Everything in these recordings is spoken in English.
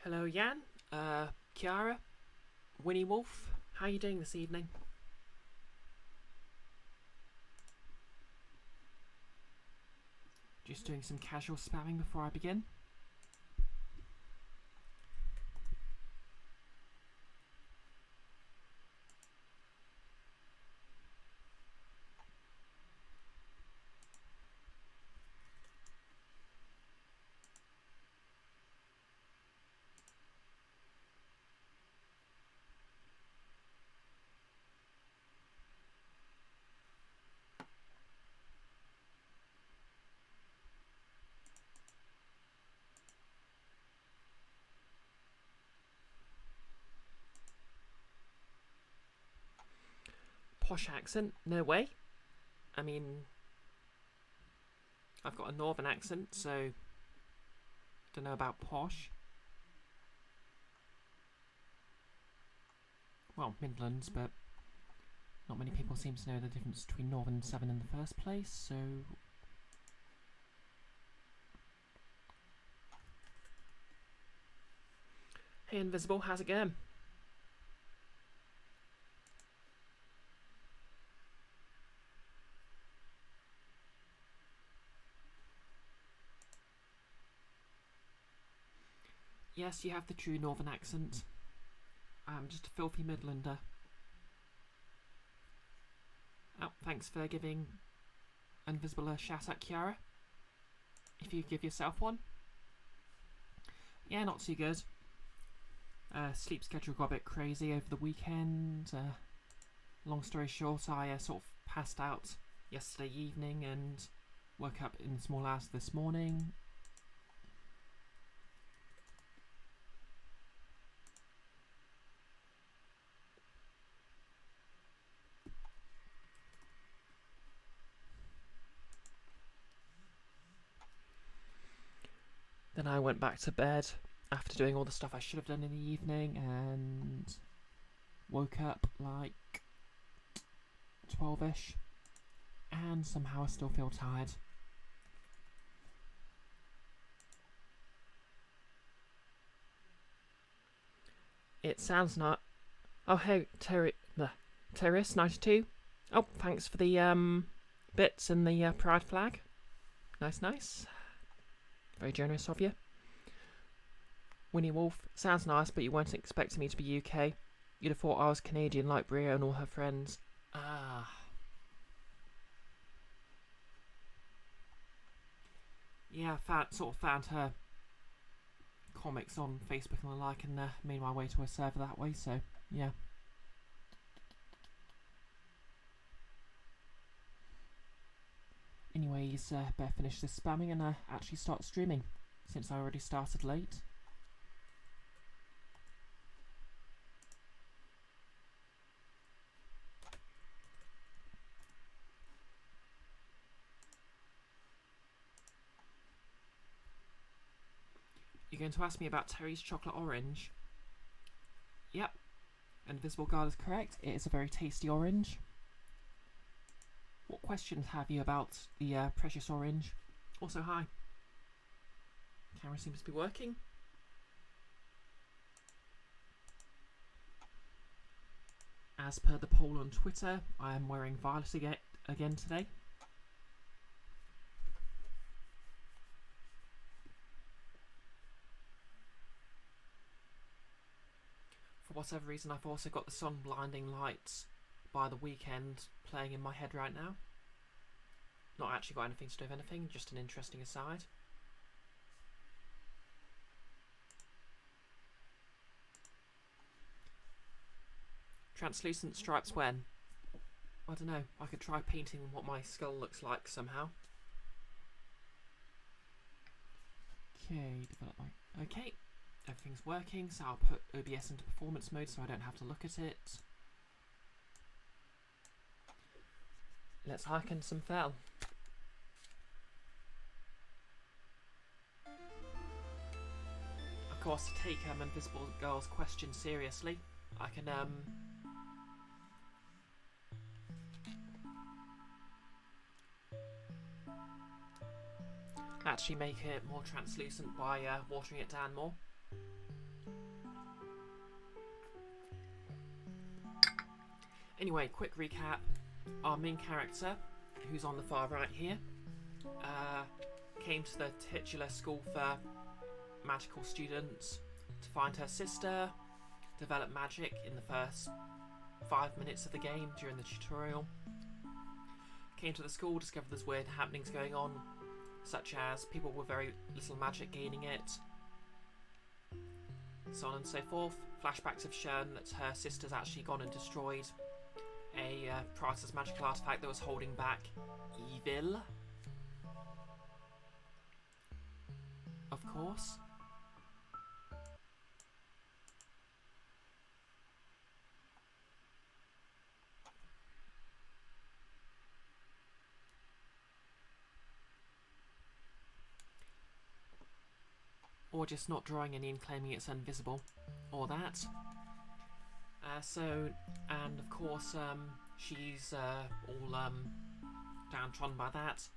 Hello, Jan, Kiara, Winnie Wolf. How are you doing this evening? Just doing some casual spamming before I begin. Posh accent? No way. I mean, I've got a northern accent, so don't know about posh. Well, Midlands, but not many people seem to know the difference between northern and southern in the first place, so... Hey Invisible, how's it going? Yes, you have the true northern accent. I'm just a filthy Midlander. Oh, thanks for giving Invisible a shout at, Kiara. If you give yourself one. Yeah, not too good. Sleep schedule got a bit crazy over the weekend. Long story short, I sort of passed out yesterday evening and woke up in the small hours this morning. Then I went back to bed after doing all the stuff I should have done in the evening and woke up like 12ish and somehow I still feel tired. It sounds not... Oh, hey, Terrorist92. Oh, thanks for the bits and the pride flag. Nice. Very generous of you. Winnie Wolf, sounds nice, but you weren't expecting me to be UK. You'd have thought I was Canadian like Brio and all her friends. Ah. Yeah, sort of found her comics on Facebook and the like, and made my way to her server that way, so, yeah. Anyways, better finish this spamming and actually start streaming, since I already started late. You're going to ask me about Terry's chocolate orange? Yep. Invisible Guard is correct. It is a very tasty orange. What questions have you about the precious orange? Also, hi. Camera seems to be working. As per the poll on Twitter, I am wearing violet again today. For whatever reason, I've also got the song Blinding Lights by The Weeknd playing in my head right now. Not actually got anything to do with anything, just an interesting aside. Translucent stripes when? I don't know, I could try painting what my skull looks like somehow. Okay, okay, everything's working, so I'll put OBS into performance mode so I don't have to look at it. Let's Ikenfell. Of course, to take Invisible Girl's question seriously, I can actually make it more translucent by watering it down more. Anyway, quick recap. Our main character, who's on the far right here, came to the titular school for magical students to find her sister, develop magic in the first 5 minutes of the game during the tutorial. Came to the school, discovered there's weird happenings going on, such as people with very little magic gaining it, so on and so forth. Flashbacks have shown that her sister's actually gone and destroyed a priceless magical artifact that was holding back evil. Of course. Or just not drawing any and claiming it's invisible. Or that. And of course, she's all downtrodden by that.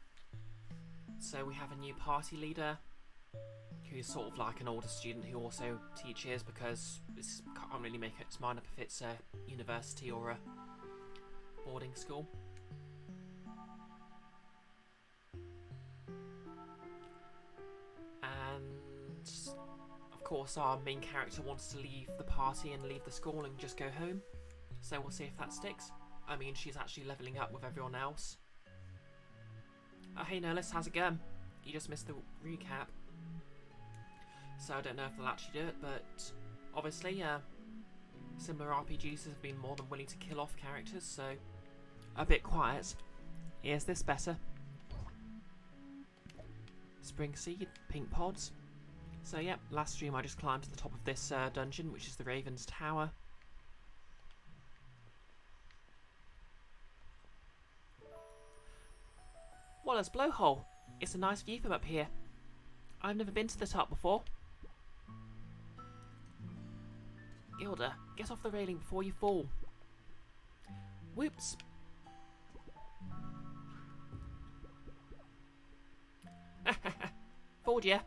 So we have a new party leader, who's sort of like an older student who also teaches, because it can't really make its mind up if it's a university or a boarding school. And of course our main character wants to leave the party and leave the school and just go home, so we'll see if that sticks. I mean, she's actually levelling up with everyone else. Hey Nolis, how's it going? You just missed the recap. So I don't know if they'll actually do it, but obviously similar RPGs have been more than willing to kill off characters, so a bit quiet. Is this better? Spring seed, pink pods. So yep, last stream I just climbed to the top of this dungeon, which is the Raven's Tower. Waller's Blowhole. It's a nice view from up here. I've never been to the top before. Gilda, get off the railing before you fall. Whoops. Fooled ya.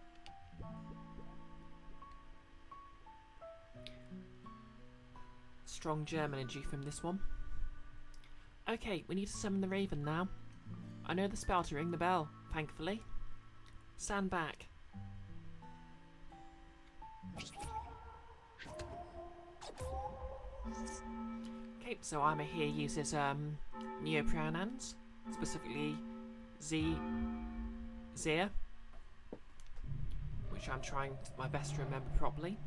Strong German energy from this one. Okay, we need to summon the Raven now. I know the spell to ring the bell, thankfully. Stand back. Okay, so Ima here uses neopronouns, specifically Zia, which I'm trying my best to remember properly.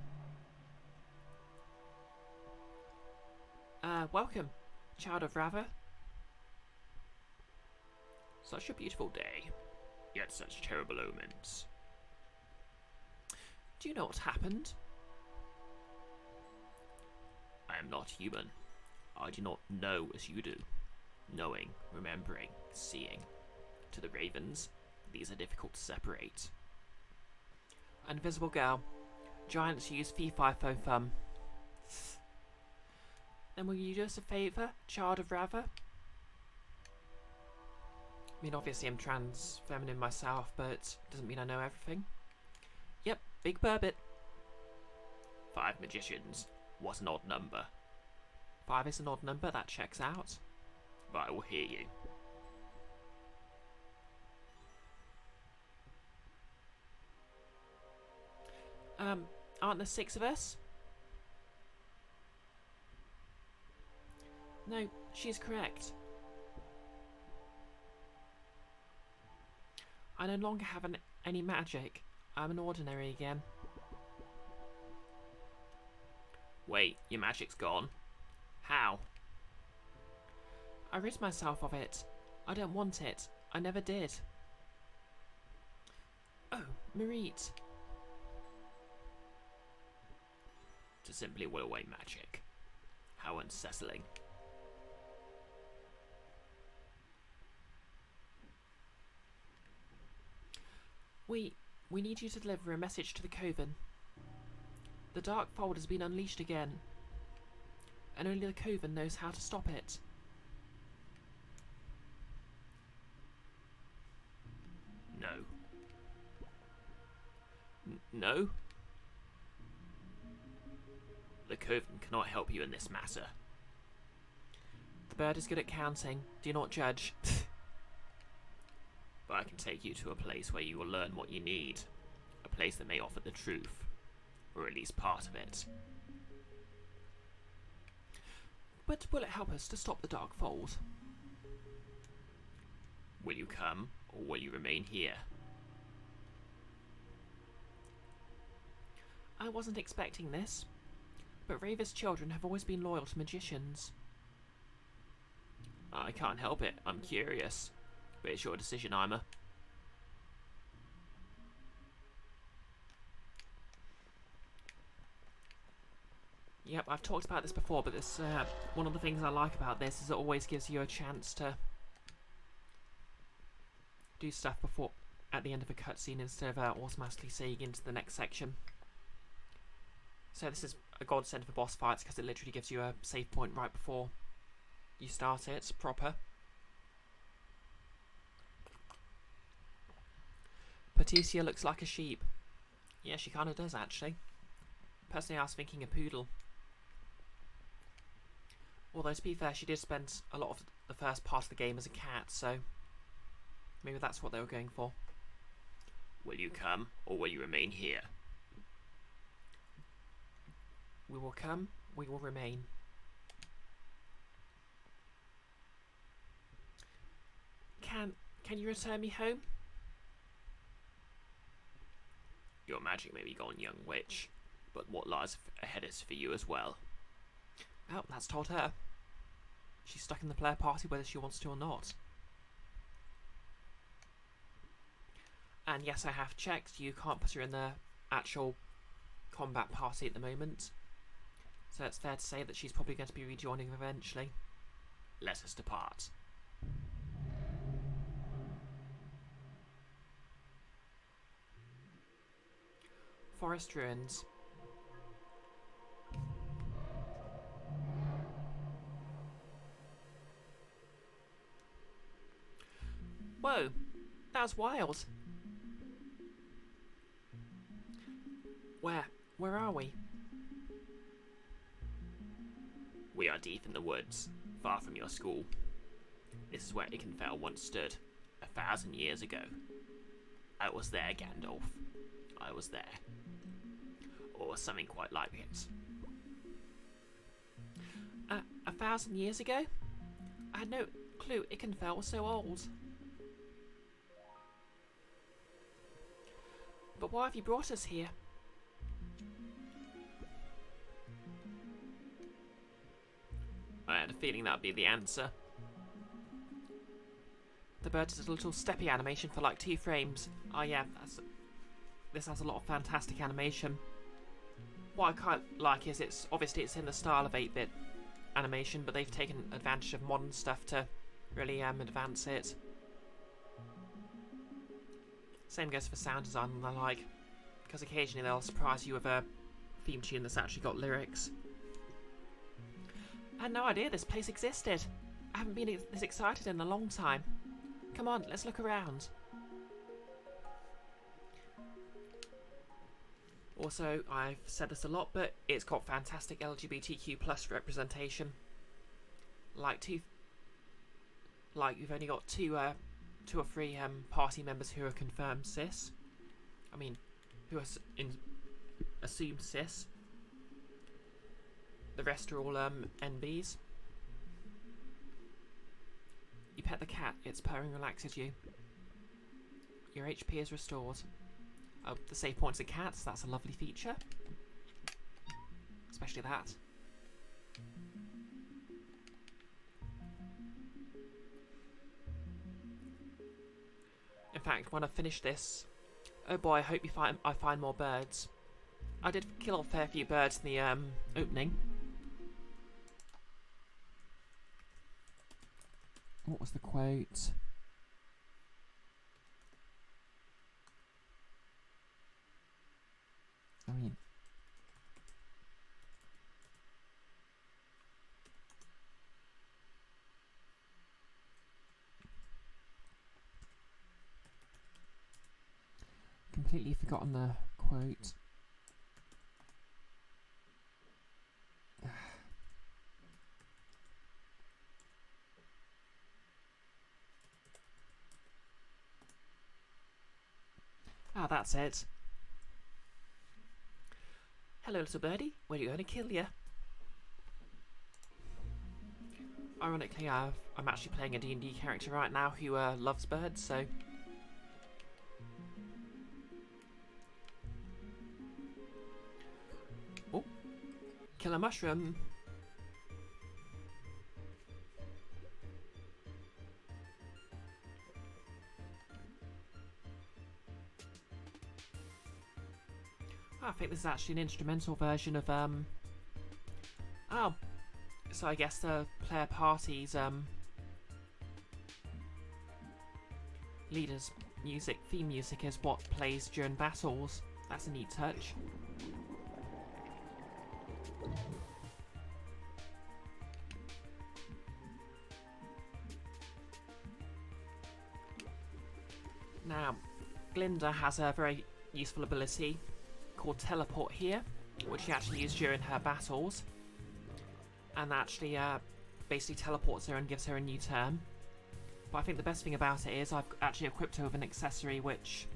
Welcome, child of Rava. Such a beautiful day, yet such terrible omens. Do you know what happened? I am not human. I do not know as you do. Knowing, remembering, seeing. To the ravens, these are difficult to separate. Invisible girl. Giants use fee-fi-fo-fum. Then will you do us a favour, child of Rava? I mean, obviously I'm trans feminine myself, but doesn't mean I know everything. Yep, big burbot. 5 magicians. What's an odd number? 5 is an odd number, that checks out. But I will hear you. Aren't there 6 of us? No, she's correct. I no longer have any magic. I'm an ordinary again. Wait, your magic's gone? How? I rid myself of it. I don't want it. I never did. Oh, Marit. To simply will away magic. How unsettling. We need you to deliver a message to the Coven. The Dark Fold has been unleashed again, and only the Coven knows how to stop it. No. No? The Coven cannot help you in this matter. bird is good at counting. Do not judge. But I can take you to a place where you will learn what you need. A place that may offer the truth. Or at least part of it. But will it help us to stop the Dark Fold? Will you come, or will you remain here? I wasn't expecting this, but Raver's children have always been loyal to magicians. I can't help it, I'm curious. But it's your decision, Ima. Yep, I've talked about this before, but this one of the things I like about this is it always gives you a chance to do stuff before at the end of a cutscene instead of automatically seeing into the next section. So this is a godsend for boss fights because it literally gives you a save point right before you start it proper. Patricia looks like a sheep. Yeah, she kind of does actually. Personally, I was thinking a poodle. Although, to be fair, she did spend a lot of the first part of the game as a cat, so maybe that's what they were going for. Will you come, or will you remain here? We will come, we will remain. Can you return me home? Your magic may be gone, young witch, but what lies ahead is for you as well. Oh, that's told her. She's stuck in the player party whether she wants to or not. And yes, I have checked, you can't put her in the actual combat party at the moment. So it's fair to say that she's probably going to be rejoining eventually. Let us depart. Forest ruins. Whoa, that was wild. Where are we? We are deep in the woods, far from your school. This is where Ikenfell once stood, 1,000 years ago. I was there, Gandalf. I was there. Or something quite like it. 1,000 years ago? I had no clue Ikenfell was so old. But why have you brought us here? I had a feeling that would be the answer. The bird does a little steppy animation for like 2 frames. Oh yeah, this has a lot of fantastic animation. What I quite like is it's in the style of 8-bit animation, but they've taken advantage of modern stuff to really advance it. Same goes for sound design and the like, because occasionally they'll surprise you with a theme tune that's actually got lyrics. I had no idea this place existed. I haven't been this excited in a long time. Come on, let's look around. Also, I've said this a lot, but it's got fantastic LGBTQ+ representation. Like you've only got two or three party members who are confirmed cis. I mean, who are assumed cis. The rest are all NBs. You pet the cat, its purring relaxes you. Your HP is restored. Oh, the save points of cats, that's a lovely feature. Especially that. In fact, when I finish this, oh boy, I hope I find more birds. I did kill a fair few birds in the opening. What was the quote? I mean, completely forgotten the quote. that's it. Hello, little birdie. Where are you going to kill you? Ironically, I'm actually playing a D&D character right now who loves birds, so... Oh. Kill a mushroom. I think this is actually an instrumental version of, Oh. So I guess the player party's, leader's theme music is what plays during battles. That's a neat touch. Now, Glinda has a very useful ability called Teleport here, which she actually uses during her battles. And actually basically teleports her and gives her a new turn. But I think the best thing about it is I've actually equipped her with an accessory which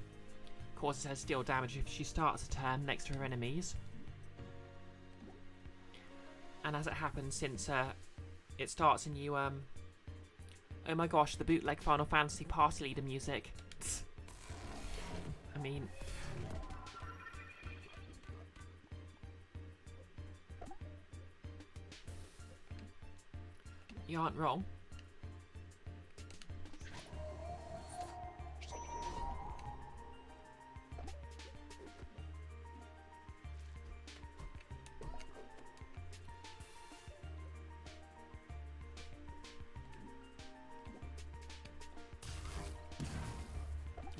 causes her to deal damage if she starts a turn next to her enemies. And as it happens, since it starts a new, oh my gosh, the bootleg Final Fantasy party leader music. I mean... You aren't wrong.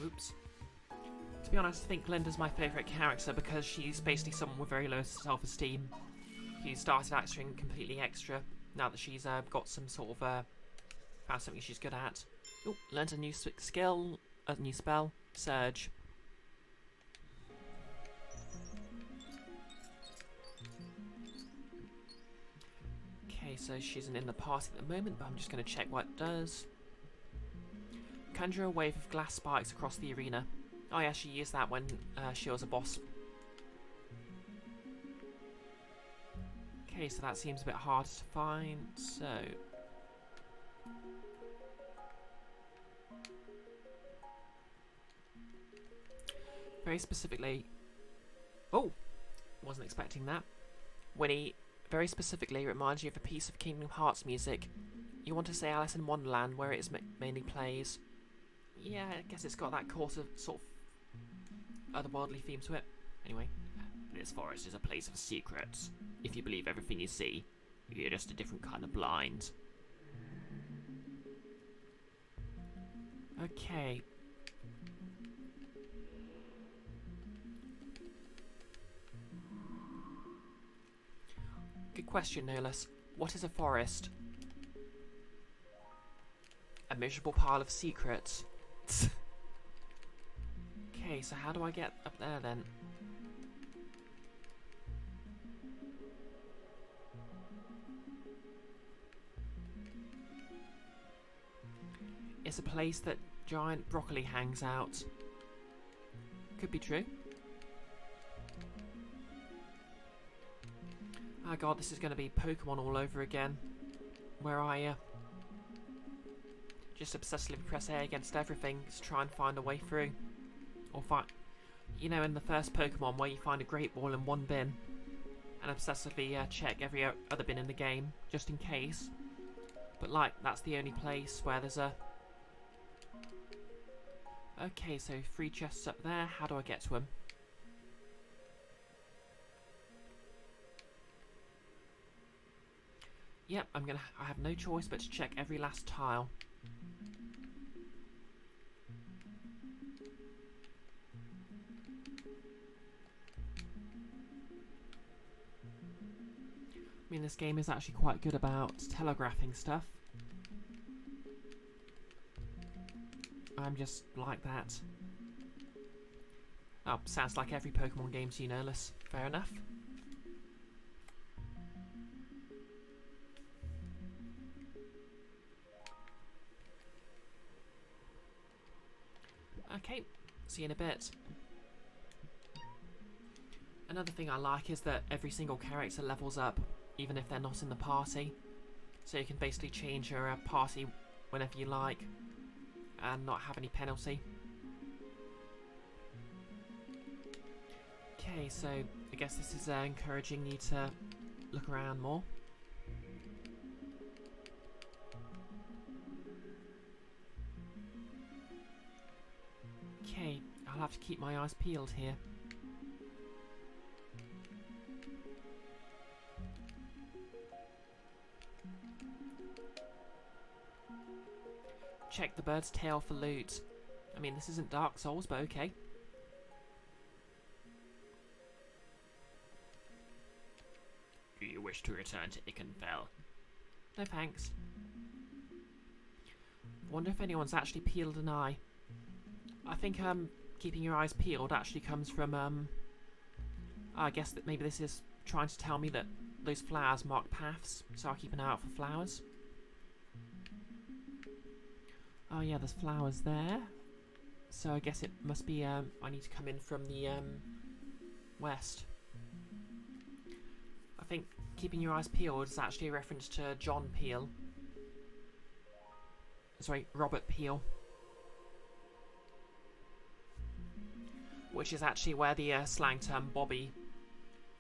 Oops. To be honest, I think Glinda's my favourite character because she's basically someone with very low self-esteem who started acting completely extra now that she's got some sort of found something she's good at. Oh, learned a new skill, a new spell, Surge. Okay, so she isn't in the party at the moment, but I'm just going to check what it does. Conjure a wave of glass spikes across the arena. Oh yeah, she used that when she was a boss. Okay, so that seems a bit hard to find, so... Very specifically... Oh! Wasn't expecting that. Winnie very specifically reminds you of a piece of Kingdom Hearts music. You want to say Alice in Wonderland, where it mainly plays. Yeah, I guess it's got that sort of otherworldly theme to it. Anyway. This forest is a place of secrets. If you believe everything you see, you're just a different kind of blind. Okay. Good question, no less. What is a forest? A miserable pile of secrets. Okay, so how do I get up there then? It's a place that giant broccoli hangs out. Could be true. Oh god, this is going to be Pokemon all over again. Where are you? Just obsessively press A against everything to try and find a way through. Or find... You know, in the first Pokemon where you find a Great Ball in one bin and obsessively check every other bin in the game, just in case. But like, that's the only place where there's a... Okay, so 3 chests up there. How do I get to them? Yep, I have no choice but to check every last tile. I mean, this game is actually quite good about telegraphing stuff. I'm just like that. Oh, sounds like every Pokemon game to you, Nerlus. Fair enough. Okay, see you in a bit. Another thing I like is that every single character levels up, even if they're not in the party. So you can basically change your party whenever you like and not have any penalty. Okay, so I guess this is encouraging you to look around more. Okay, I'll have to keep my eyes peeled here. Check the bird's tail for loot. I mean, this isn't Dark Souls, but okay. Do you wish to return to Ikenfell? No thanks. Wonder if anyone's actually peeled an eye. I think keeping your eyes peeled actually comes from I guess that maybe this is trying to tell me that those flowers mark paths, so I'll keep an eye out for flowers. Oh yeah, there's flowers there. So I guess it must be I need to come in from the west. I think keeping your eyes peeled is actually a reference to John Peel. Sorry, Robert Peel. Which is actually where the slang term Bobby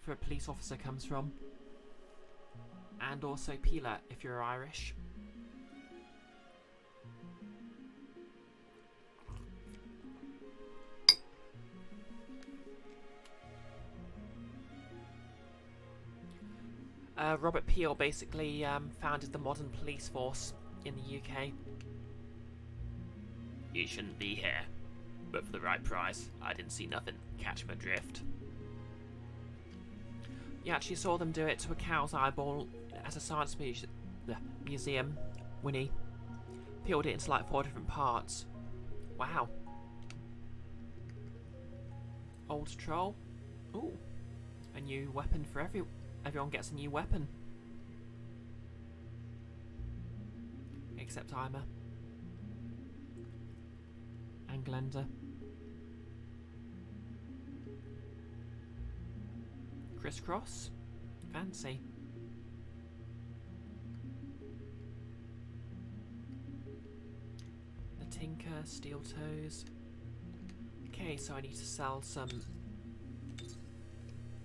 for a police officer comes from. And also peeler if you're Irish. Robert Peel basically founded the modern police force in the UK. You shouldn't be here. But for the right price, I didn't see nothing. Catch my drift. You actually saw them do it to a cow's eyeball at a science museum, Winnie. Peeled it into like 4 different parts. Wow. Old troll. Ooh. A new weapon for everyone gets a new weapon. Except Ima. And Glenda. Crisscross. Fancy. The Tinker, Steel Toes. Okay, so I need to sell some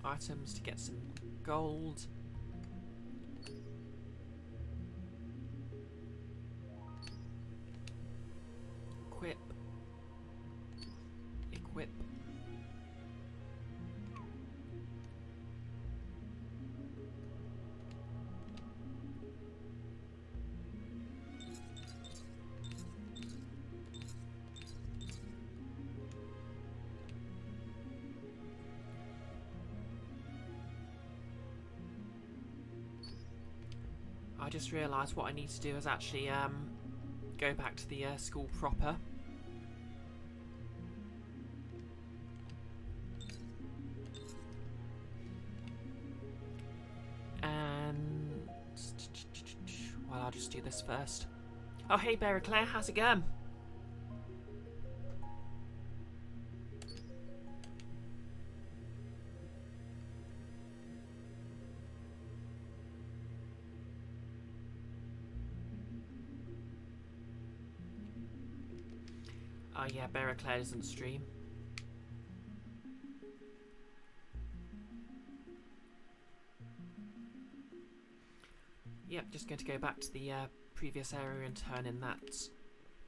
items to get some gold. Equip. Equip. I just realised what I need to do is actually go back to the school proper. And well, I'll just do this first. Oh hey Bear Claire, how's it going? Oh yeah, Bear Claire doesn't stream. Yep, just going to go back to the previous area and turn in that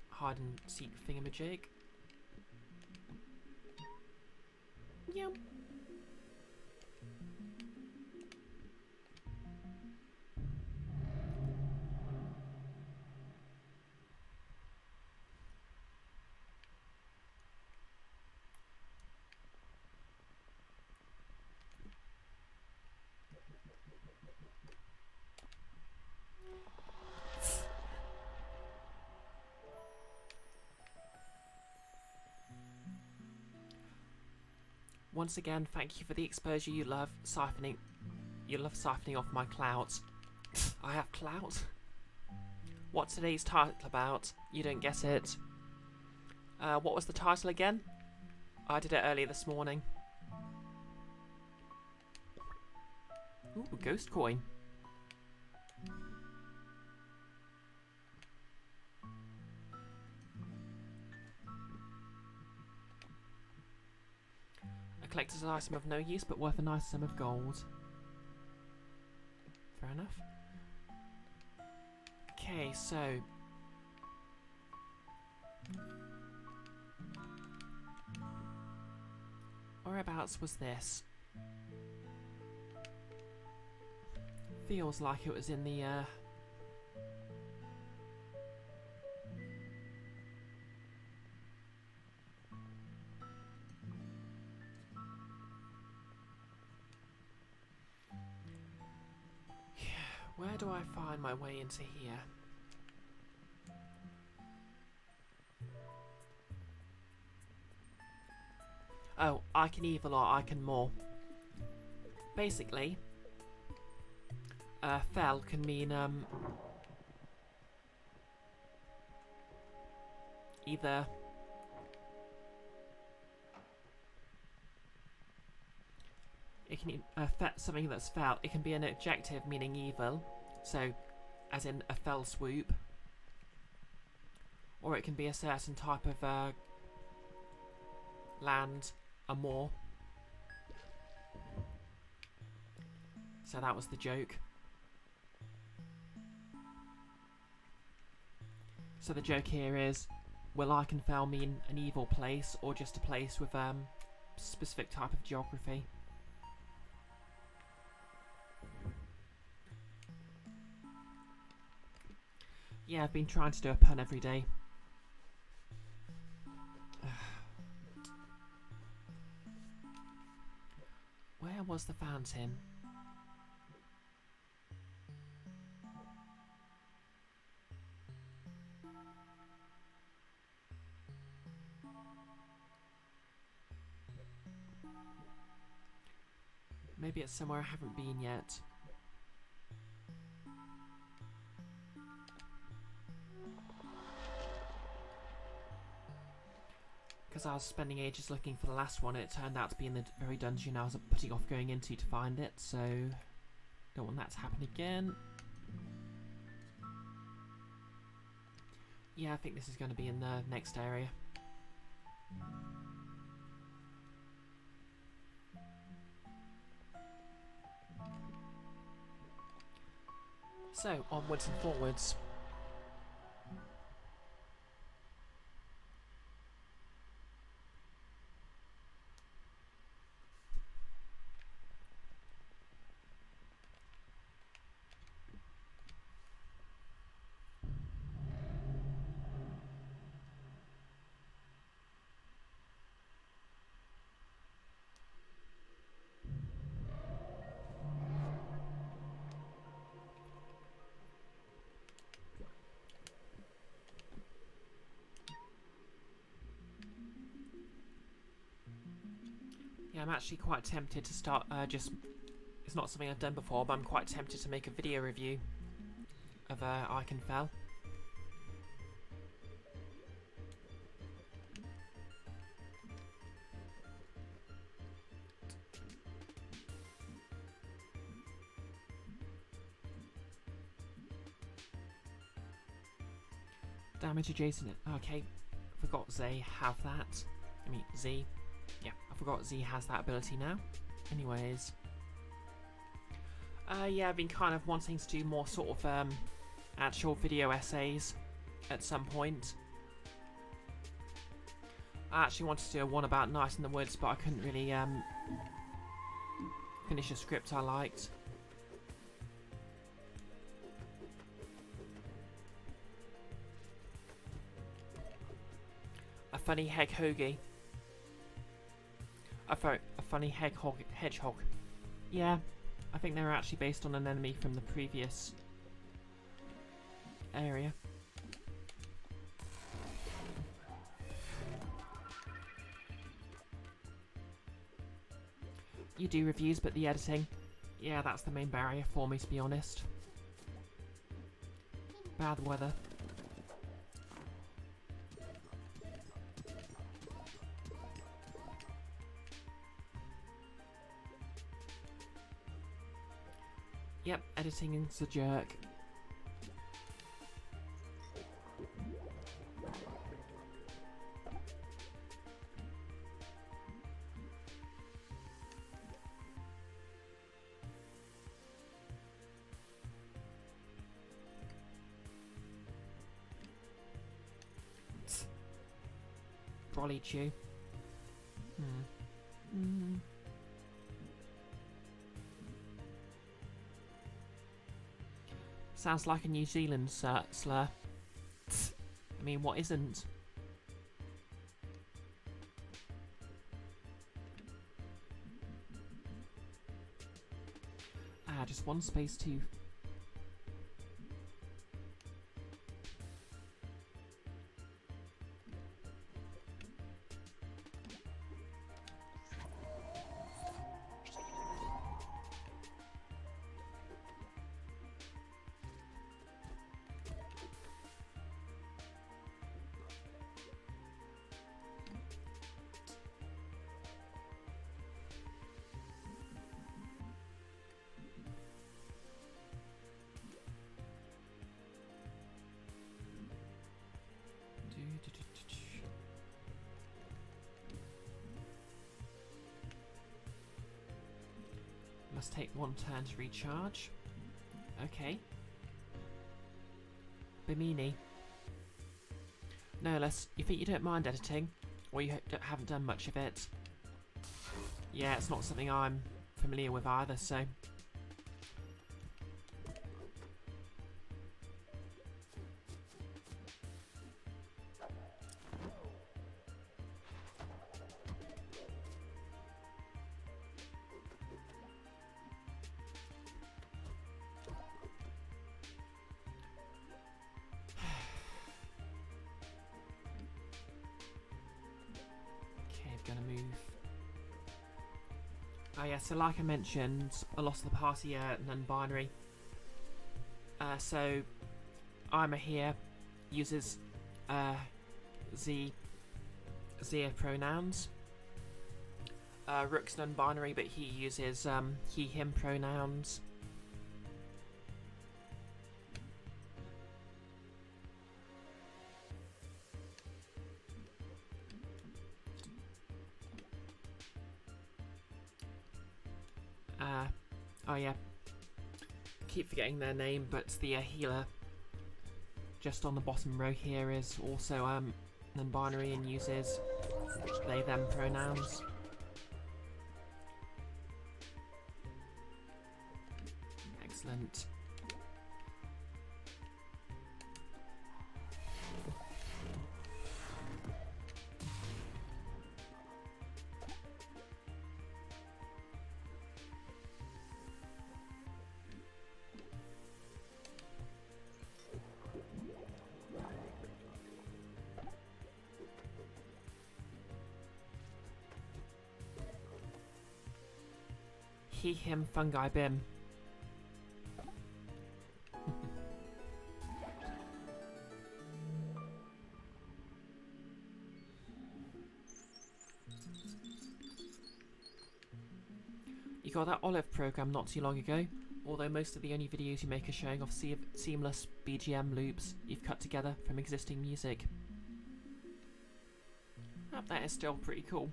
hide and seek thingamajig. Yep. Once again, thank you for the exposure. You love siphoning off my clout. I have clout? What's today's title about? You don't get it. What was the title again? I did it earlier this morning. Ooh, ghost coin. A collector's item of no use, but worth a nice sum of gold. Fair enough. Okay, so... whereabouts was this? Feels like it was in the, where do I find my way into here? Oh, Ikenfell or Ikenmore. Basically, fell can mean, either it can something that's fell. It can be an adjective meaning evil, so as in a fell swoop, or it can be a certain type of land, a moor. So that was the joke. So the joke here is, will Ikenfell mean an evil place or just a place with specific type of geography? Yeah, I've been trying to do a pun every day. Where was the fountain? Maybe it's somewhere I haven't been yet. Because I was spending ages looking for the last one and it turned out to be in the very dungeon I was putting off going into to find it, so don't want that to happen again. Yeah, I think this is going to be in the next area. So, onwards and forwards. Yeah, I'm actually quite tempted to start, it's not something I've done before, but I'm quite tempted to make a video review of Ikenfell. Damage adjacent. Okay, forgot Z have that. I mean Z. Yeah, I forgot Z has that ability now. Anyways, yeah, I've been kind of wanting to do more sort of actual video essays at some point. I actually wanted to do one about Night in the Woods, but I couldn't really finish a script I liked. A funny hedgehog. A funny hedgehog. Yeah, I think they were actually based on an enemy from the previous area. You do reviews, but the editing, yeah, that's the main barrier for me, to be honest. Bad weather. Yep, editing's a jerk. Brolly chew. Sounds like a New Zealand slur. I mean, what isn't? Ah, just one space too. Must take one turn to recharge. Okay. Bimini. No, you think you don't mind editing? Or you haven't done much of it? Yeah, it's not something I'm familiar with either, so... Gonna move. Oh yeah, so like I mentioned, a lot of the party are non-binary. So Ima here uses Zia pronouns. Rook's non-binary, but he uses he/him pronouns. Oh yeah, keep forgetting their name, but the healer just on the bottom row here is also non-binary and uses they/them pronouns. Excellent. He/him fungi bim. You got that Olive program not too long ago, although most of the only videos you make are showing off seamless BGM loops you've cut together from existing music. That is still pretty cool.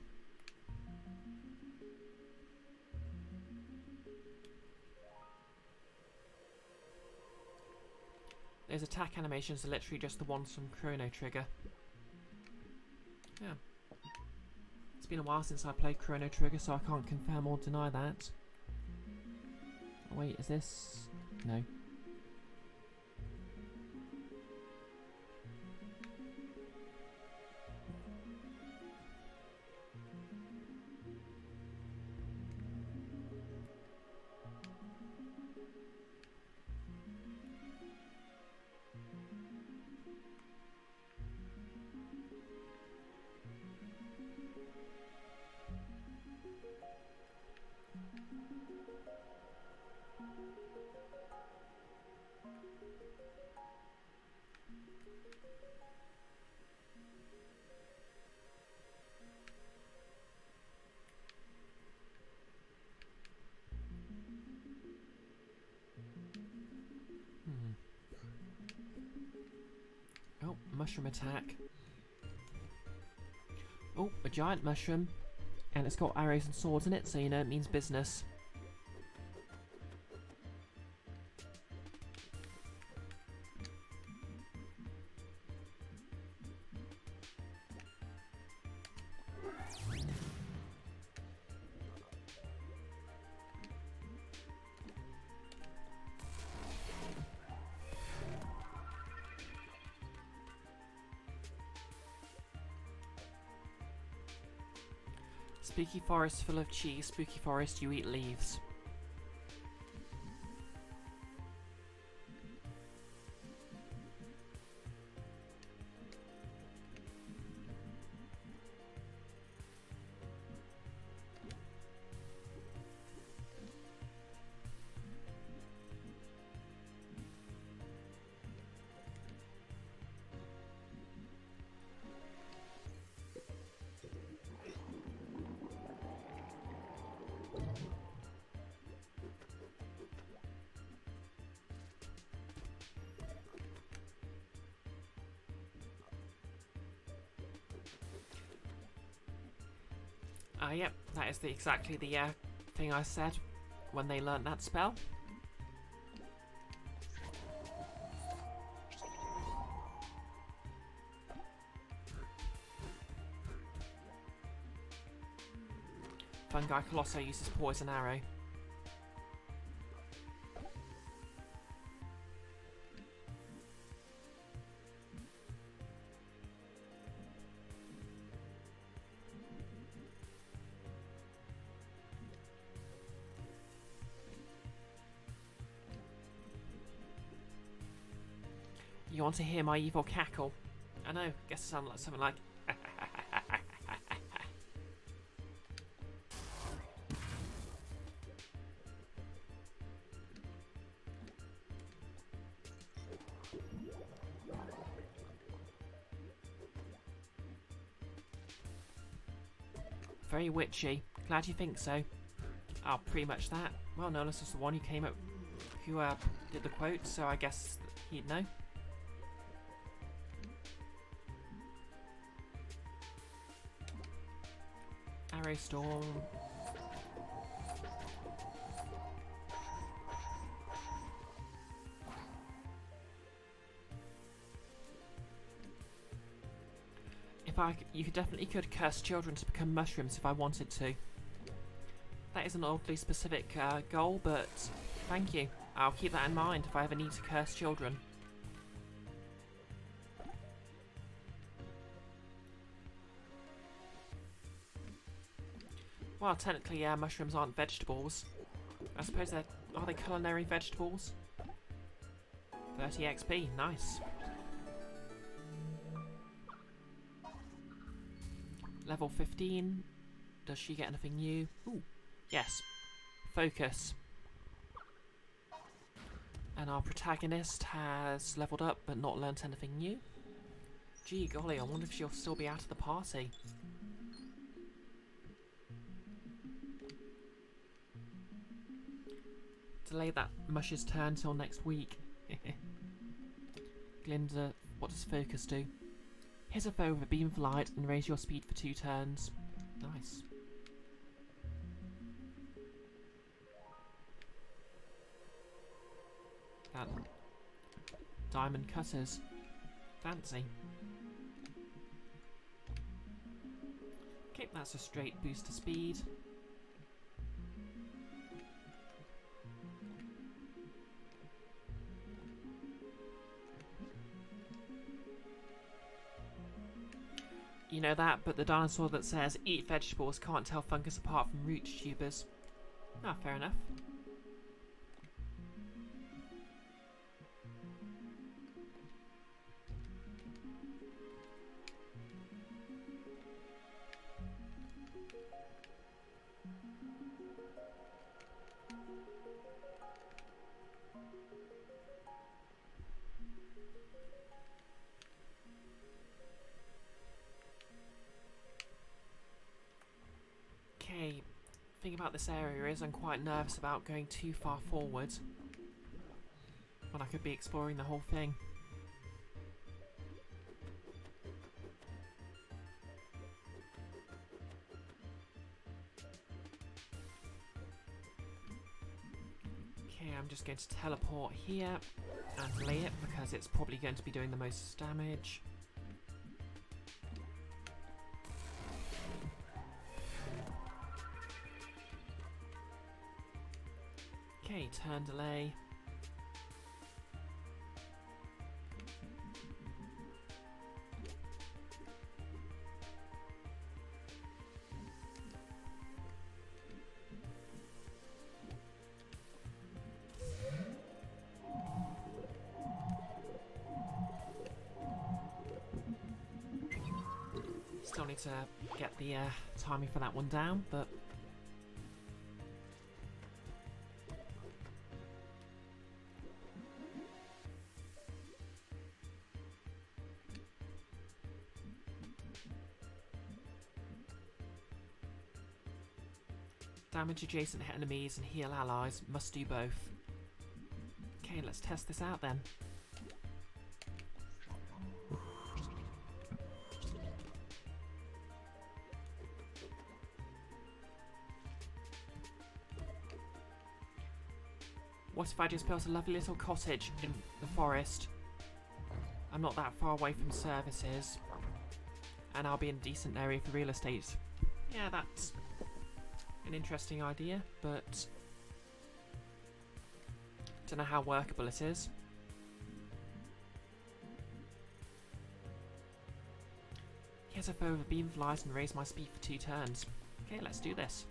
Those attack animations are literally just the ones from Chrono Trigger. Yeah. It's been a while since I played Chrono Trigger, so I can't confirm or deny that. Oh, wait, is this... No. Mushroom attack. Oh, a giant mushroom. And it's got arrows and swords in it, so you know it means business. Spooky forest full of cheese, spooky forest you eat leaves. Yep, that is exactly the thing I said when they learnt that spell. Fungi Colosso uses poison arrow. You want to hear my evil cackle? I know, guess it sounds like something like... Very witchy. Glad you think so. Oh, pretty much that. Well, Nolus was the one who came up... who did the quote, so I guess he'd know. Arrow Storm. You definitely could curse children to become mushrooms if I wanted to. That is an oddly specific goal, but thank you. I'll keep that in mind if I ever need to curse children. Well, technically, mushrooms aren't vegetables. I suppose are they culinary vegetables? 30 XP, nice. Level 15. Does she get anything new? Ooh, yes. Focus. And our protagonist has leveled up but not learnt anything new. Gee golly, I wonder if she'll still be out of the party. Delay that mush's turn till next week. Glinda, what does focus do? Hit a foe with a beam of light and raise your speed for 2 turns. Nice. Diamond cutters. Fancy. Okay, that's a straight boost to speed. You know that, but the dinosaur that says eat vegetables can't tell fungus apart from root tubers. Ah, fair enough. Okay, the thing about this area is I'm quite nervous about going too far forward when I could be exploring the whole thing. I'm just going to teleport here and lay it because it's probably going to be doing the most damage. Okay, turn delay. Still need to get the timing for that one down, but damage adjacent enemies and heal allies. Must do both. Okay, let's test this out then. What if I just built a lovely little cottage in the forest? I'm not that far away from services, and I'll be in a decent area for real estate. Yeah, that's an interesting idea, but don't know how workable it is. Here's a foe with a beam of light and raise my speed for 2 turns. Okay, let's do this.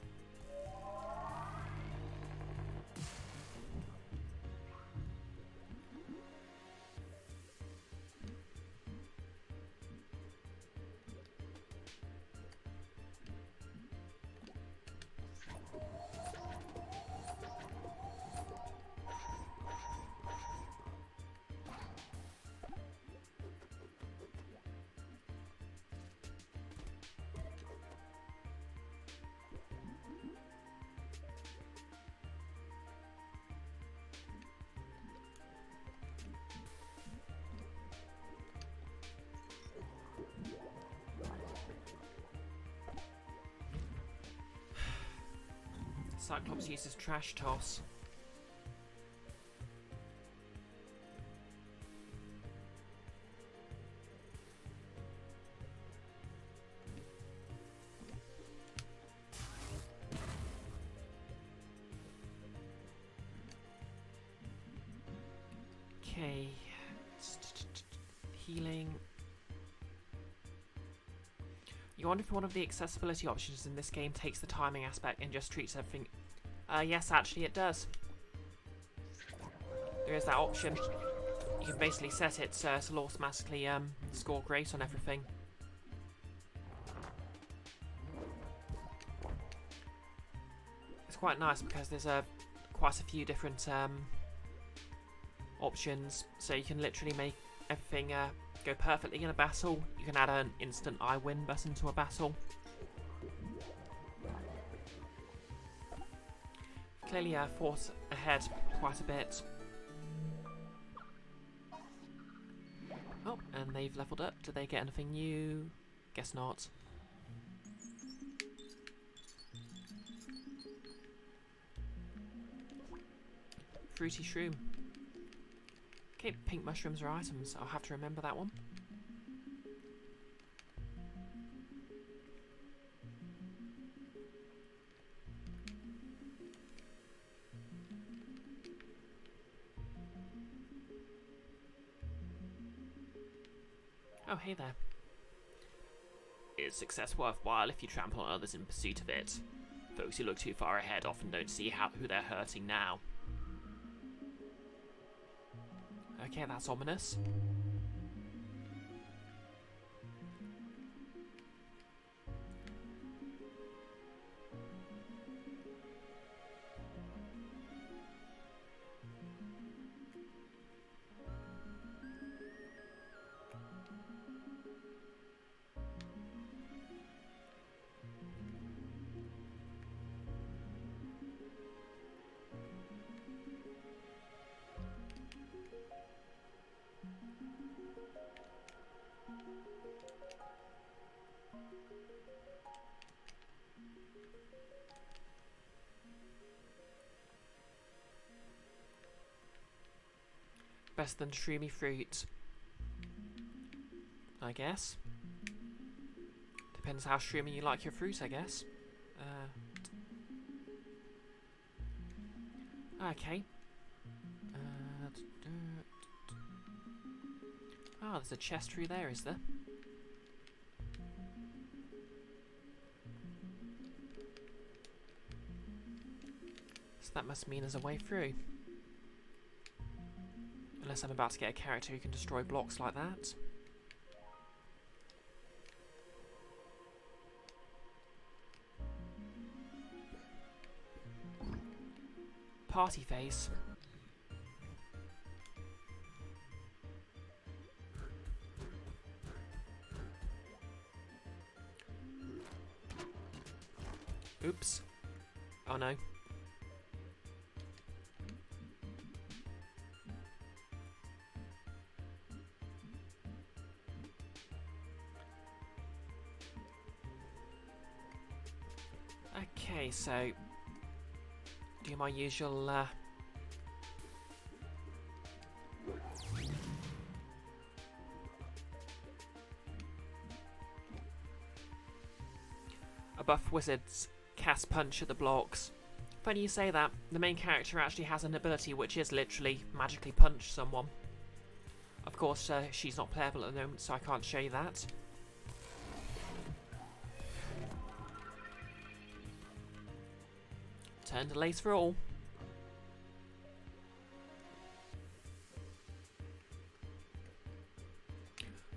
Cyclops uses trash toss. Okay. Healing. You wonder if one of the accessibility options in this game takes the timing aspect and just treats everything... yes, actually it does. There is that option. You can basically set it so it'll automatically score great on everything. It's quite nice because there's quite a few different options, so you can literally make everything go perfectly in a battle. You can add an instant I win button to a battle. Clearly fought ahead quite a bit. Oh, and they've leveled up. Did they get anything new? Guess not. Fruity shroom. Okay, pink mushrooms are items. I'll have to remember that one. Oh, hey there. Is success worthwhile if you trample on others in pursuit of it? Folks who look too far ahead often don't see who they're hurting now. Okay, that's ominous. Better than shroomy fruit, I guess. Depends how shroomy you like your fruit, I guess. Okay. Oh, there's a chest through there, is there? So that must mean there's a way through. Unless I'm about to get a character who can destroy blocks like that. Party face. Oops. Oh no. Okay, so do my usual a buff wizard's cast punch at the blocks. Funny you say that, the main character actually has an ability which is literally magically punch someone. Of course, she's not playable at the moment, so I can't show you that. Turn to lace for all.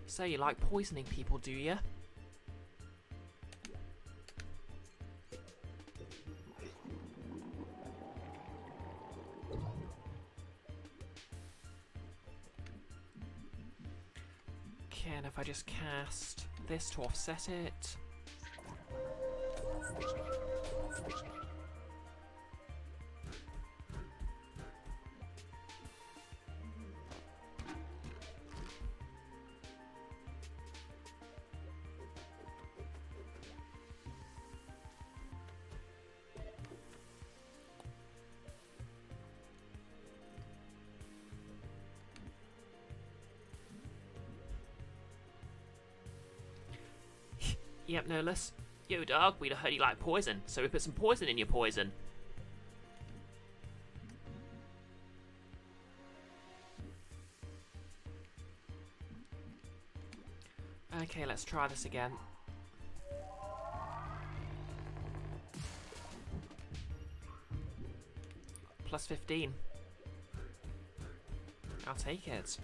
So you like poisoning people, do you? Okay, and if I just cast this to offset it. Yep, no less. Yo, dog, we'd heard you like poison, so we put some poison in your poison. Okay, let's try this again. Plus 15. I'll take it.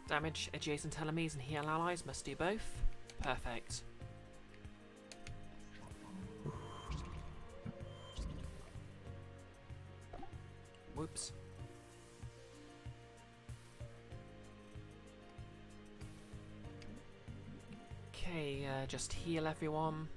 Damage adjacent enemies and heal allies, must do both. Perfect. Whoops. Okay, just heal everyone.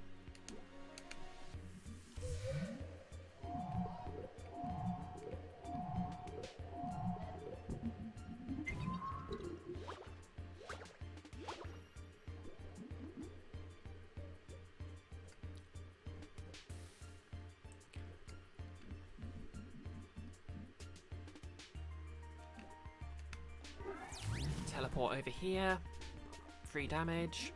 Teleport over here. 3 damage.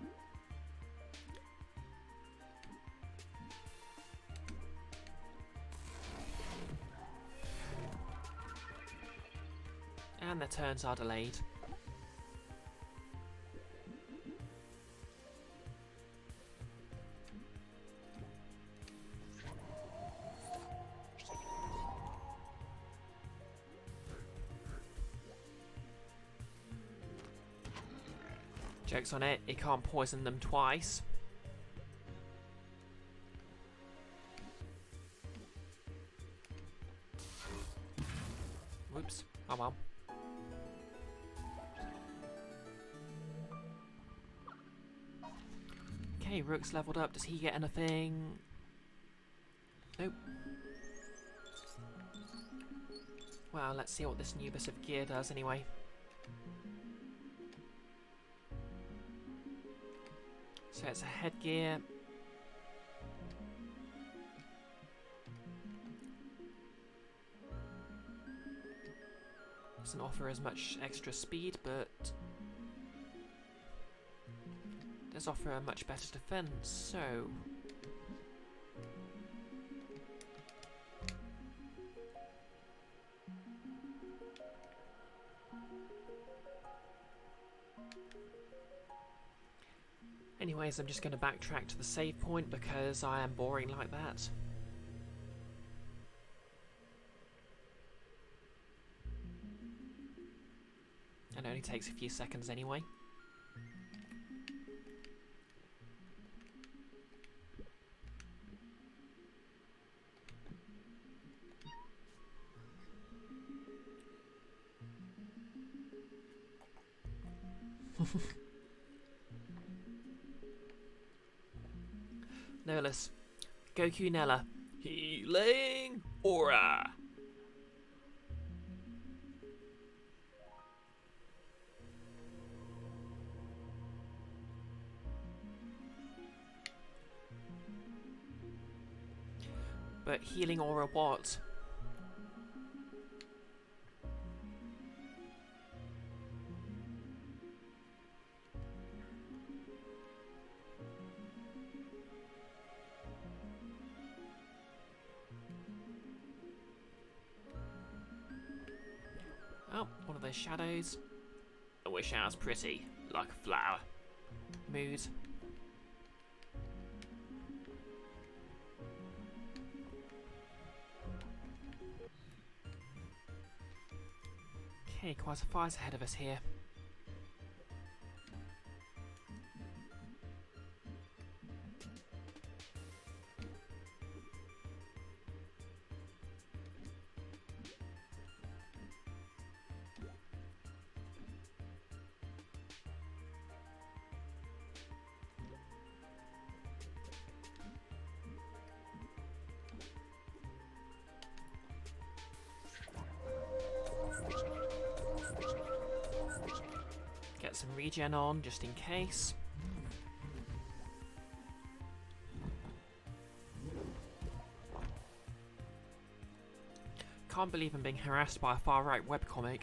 And their turns are delayed. Joke's on it, it can't poison them twice. Whoops. Oh well. Okay, Rook's leveled up. Does he get anything? Nope. Well, let's see what this new bit of gear does anyway. So it's a headgear. Doesn't offer as much extra speed, but does offer a much better defense, so... Anyways, I'm just going to backtrack to the save point because I am boring like that. And it only takes a few seconds anyway. Nolus. Goku Nella. Healing Aura. But healing aura what? Oh, one of those shadows. I wish I was pretty, like a flower. Mood. Okay, quite a fight ahead of us here. Get some regen on, just in case. Can't believe I'm being harassed by a far-right webcomic.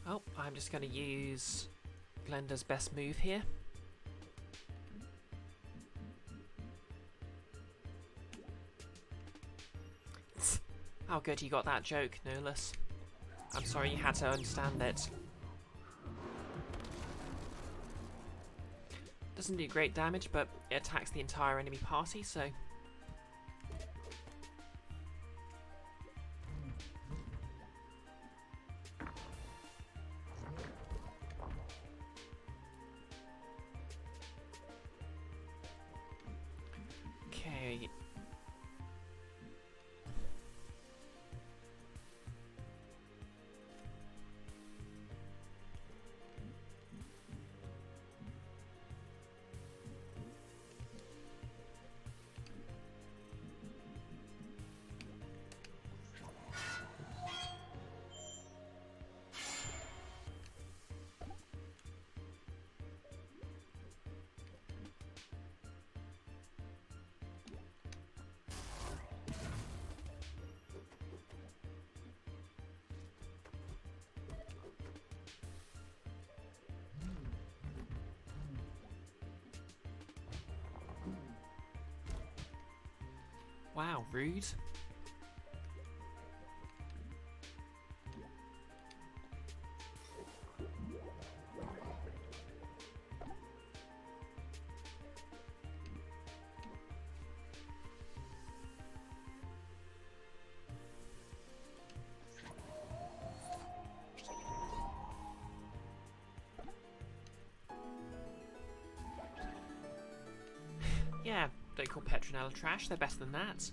Oh, I'm just going to use Glenda's best move here. How good you got that joke, Nolus. I'm sorry you had to understand it. Doesn't do great damage, but it attacks the entire enemy party, so... Okay. Wow, rude. Yeah, don't call Petronella trash, they're better than that.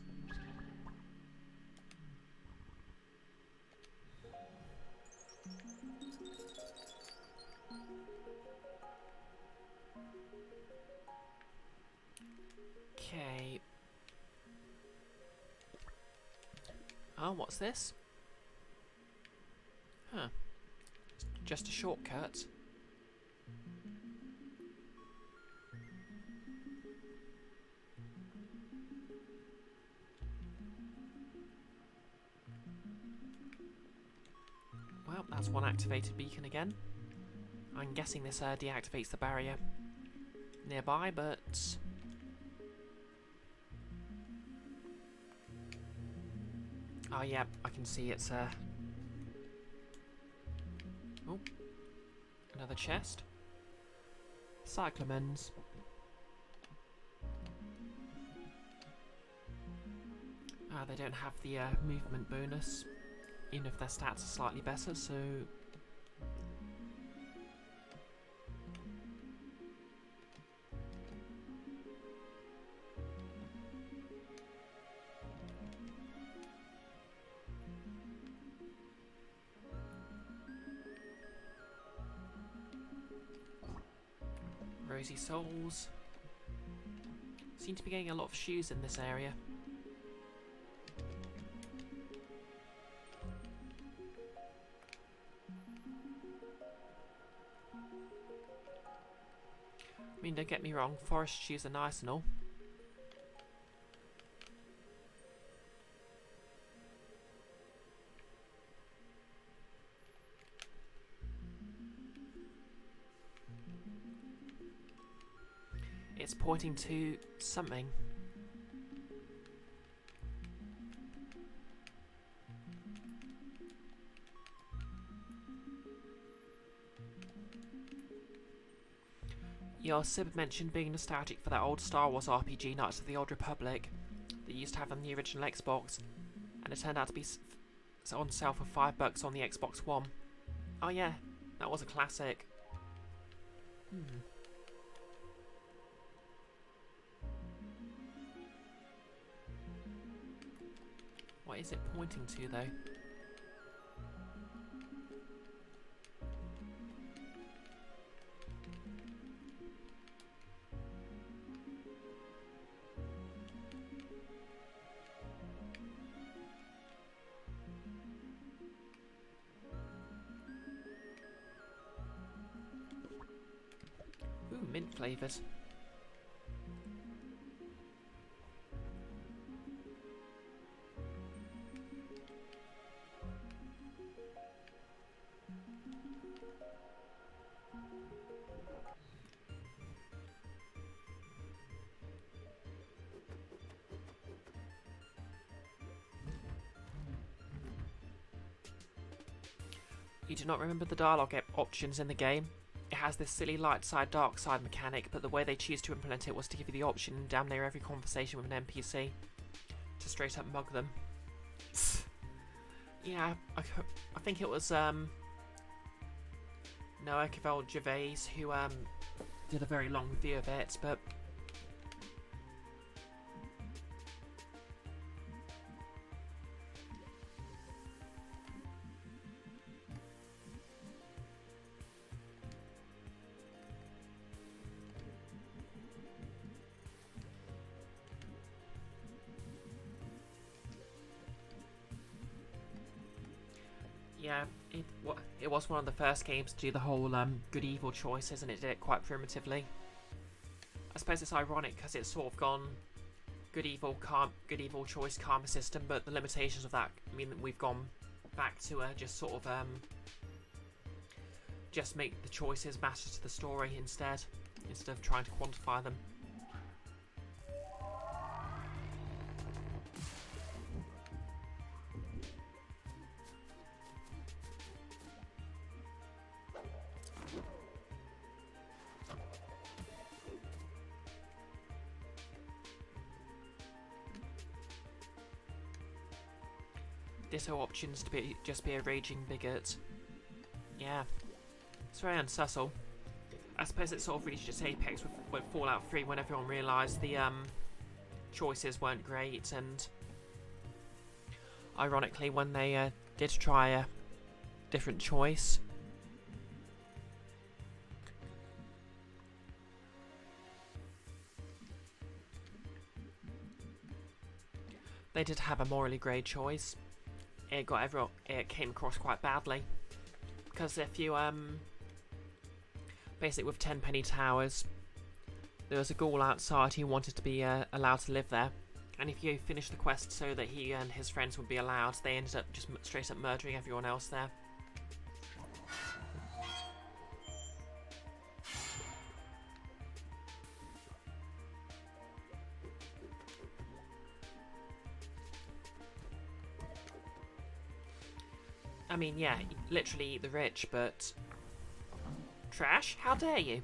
Okay. Oh, what's this? Huh. Just a shortcut. Well, that's one activated beacon again. I'm guessing this deactivates the barrier nearby, but... Oh yeah, I can see it's oh, another chest. Cyclamens. They don't have the movement bonus, even if their stats are slightly better, so... Rosy souls. Seem to be getting a lot of shoes in this area. I mean, don't get me wrong, forest shoes are nice and all. It's pointing to something. Your Sib mentioned being nostalgic for that old Star Wars RPG, Knights of the Old Republic, that you used to have on the original Xbox, and it turned out to be on sale for $5 on the Xbox One. Oh yeah, that was a classic. What is it pointing to, though? Ooh, mint flavours. You do not remember the dialogue options in the game? It has this silly light side, dark side mechanic, but the way they choose to implement it was to give you the option in damn near every conversation with an NPC to straight up mug them. Yeah, I think it was no, Ikenfell Gervais who did a very long review of it, but yeah, it was one of the first games to do the whole good evil choices, and it did it quite primitively. I suppose it's ironic because it's sort of gone good evil choice karma system, but the limitations of that mean that we've gone back to just sort of just make the choices matter to the story instead of trying to quantify them. Ditto options to just be a raging bigot. Yeah, it's very unsussel. I suppose it sort of reached its apex with Fallout 3 when everyone realised the choices weren't great, and ironically when they did try a different choice, They did have a morally grey choice. It came across quite badly. Because if you, basically with 10 penny towers, there was a ghoul outside who wanted to be allowed to live there. And if you finished the quest so that he and his friends would be allowed, they ended up just straight up murdering everyone else there. I mean, yeah, literally eat the rich, but... Trash? How dare you?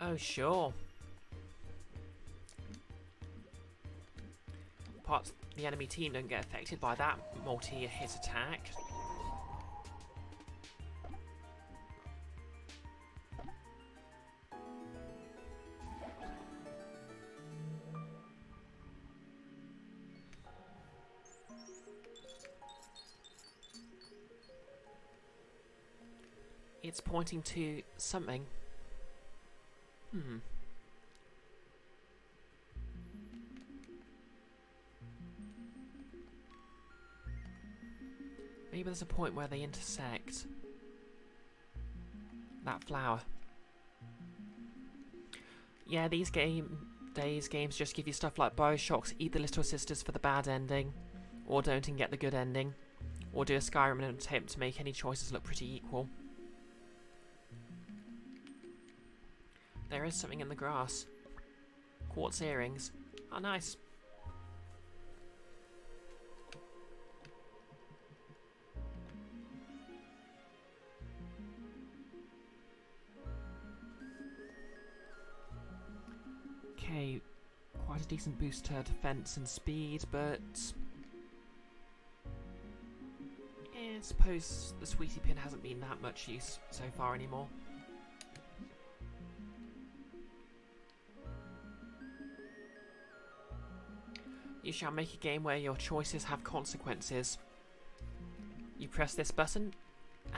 Oh, sure. Parts of the enemy team don't get affected by that multi-hit attack. It's pointing to something. Maybe there's a point where they intersect. That flower. Yeah, these games just give you stuff like Bioshocks, eat the little sisters for the bad ending, or don't and get the good ending, or do a Skyrim and attempt to make any choices look pretty equal. There is something in the grass. Quartz earrings. Oh, nice. Okay, quite a decent boost to defense and speed, but... I suppose the Sweetie Pin hasn't been that much use so far anymore. You shall make a game where your choices have consequences. You press this button,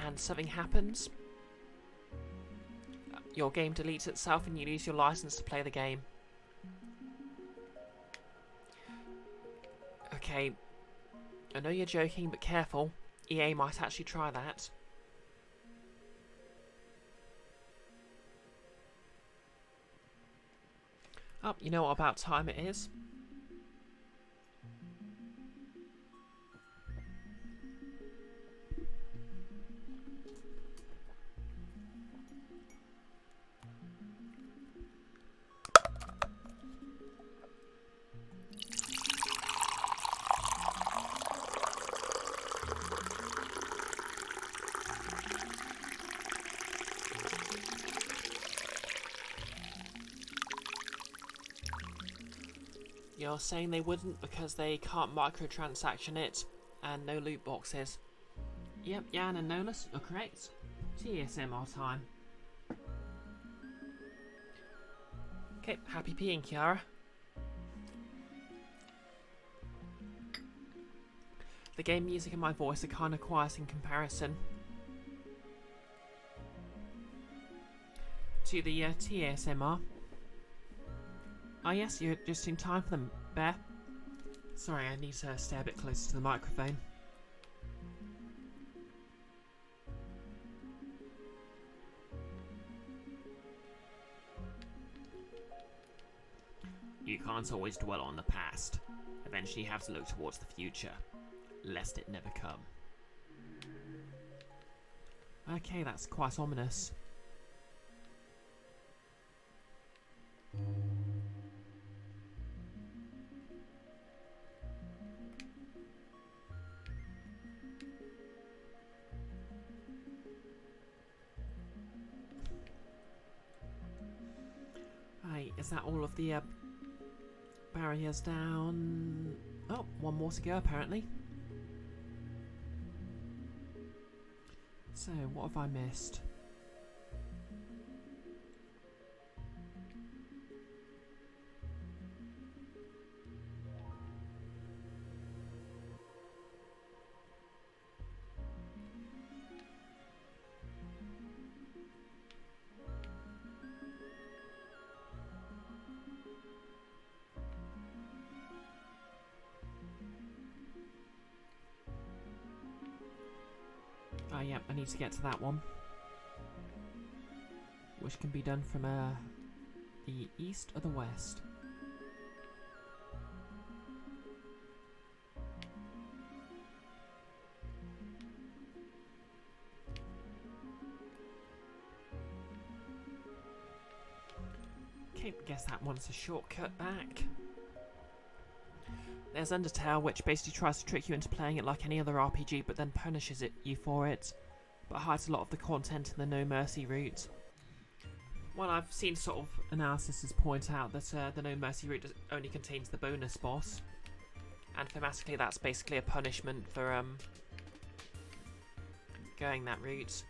and something happens. Your game deletes itself and you lose your license to play the game. Okay, I know you're joking, but careful. EA might actually try that. Oh, you know what about time it is? You're saying they wouldn't because they can't microtransaction it, and no loot boxes. Yep, Jan and Nolus, you're correct. TSMR time. Okay, happy peeing, Kiara. The game music and my voice are kind of quiet in comparison to the TSMR. Oh yes, you're just in time for them, Bear. Sorry, I need to stay a bit closer to the microphone. You can't always dwell on the past. Eventually you have to look towards the future, lest it never come. Okay, that's quite ominous. Right, is that all of the barriers down? Oh, one more to go apparently. So, what have I missed? Oh, yeah, I need to get to that one. Which can be done from the east or the west. Okay, guess that one's a shortcut back. There's Undertale, which basically tries to trick you into playing it like any other RPG, but then punishes you for it, but hides a lot of the content in the No Mercy route. Well, I've seen sort of analyses point out that the No Mercy route only contains the bonus boss, and thematically that's basically a punishment for going that route.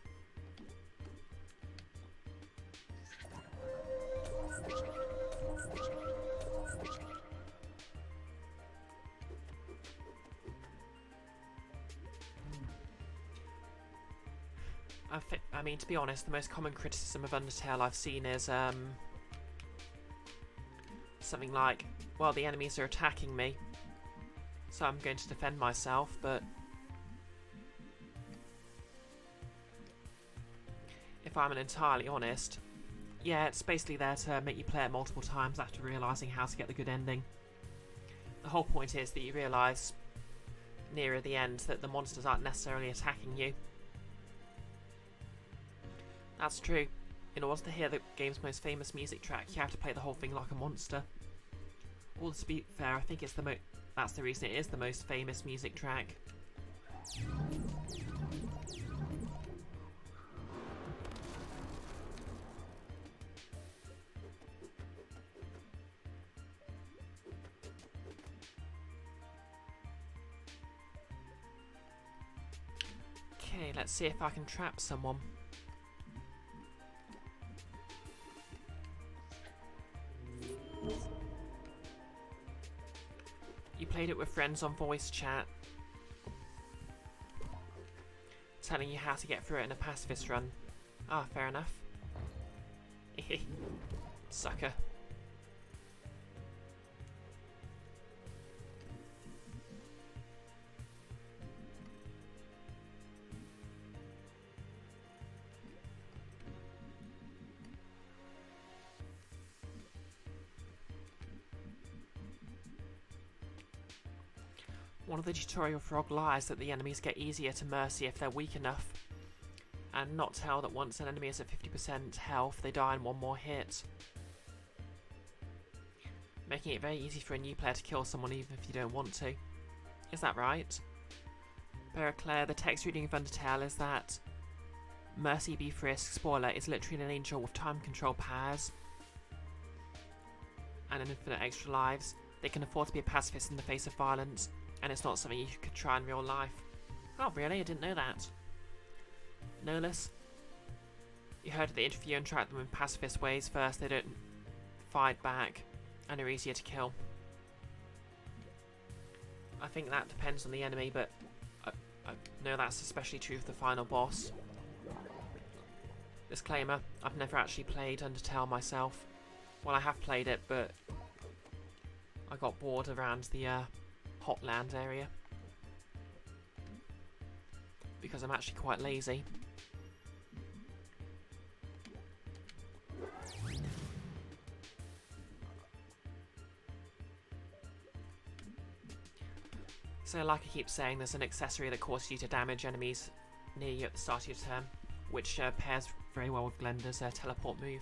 I mean, to be honest, the most common criticism of Undertale I've seen is something like, well, the enemies are attacking me, so I'm going to defend myself, but if I'm entirely honest, yeah, it's basically there to make you play it multiple times after realising how to get the good ending. The whole point is that you realise nearer the end that the monsters aren't necessarily attacking you. That's true. In order to hear the game's most famous music track, you have to play the whole thing like a monster. Although to be fair, I think it's that's the reason it is the most famous music track. Okay, let's see if I can trap someone. You played it with friends on voice chat, telling you how to get through it in a pacifist run. Ah, fair enough. Sucker. One of the tutorial frog lies that the enemies get easier to mercy if they're weak enough, and not tell that once an enemy is at 50% health, they die in one more hit, making it very easy for a new player to kill someone even if you don't want to. Is that right? Claire, the text reading of Undertale is that Mercy B. Frisk, spoiler, is literally an angel with time control powers and an infinite extra lives. They can afford to be a pacifist in the face of violence, and it's not something you could try in real life. Oh, really? I didn't know that. Nolus? You heard of the interview and track them in pacifist ways first. They don't fight back, and are easier to kill. I think that depends on the enemy, but I know that's especially true of the final boss. Disclaimer, I've never actually played Undertale myself. Well, I have played it, but I got bored around the Hotland area because I'm actually quite lazy. So like I keep saying, there's an accessory that causes you to damage enemies near you at the start of your turn, which pairs very well with Glenda's teleport move.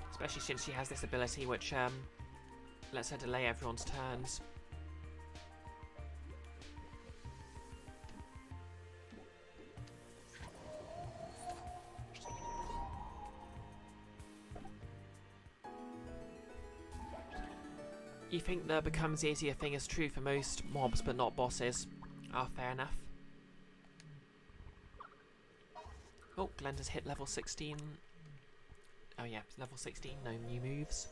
Especially since she has this ability which lets her delay everyone's turns. You think the becomes easier thing is true for most mobs but not bosses. Ah, fair enough. Oh, Glenda's hit level 16. Oh yeah, level 16, no new moves.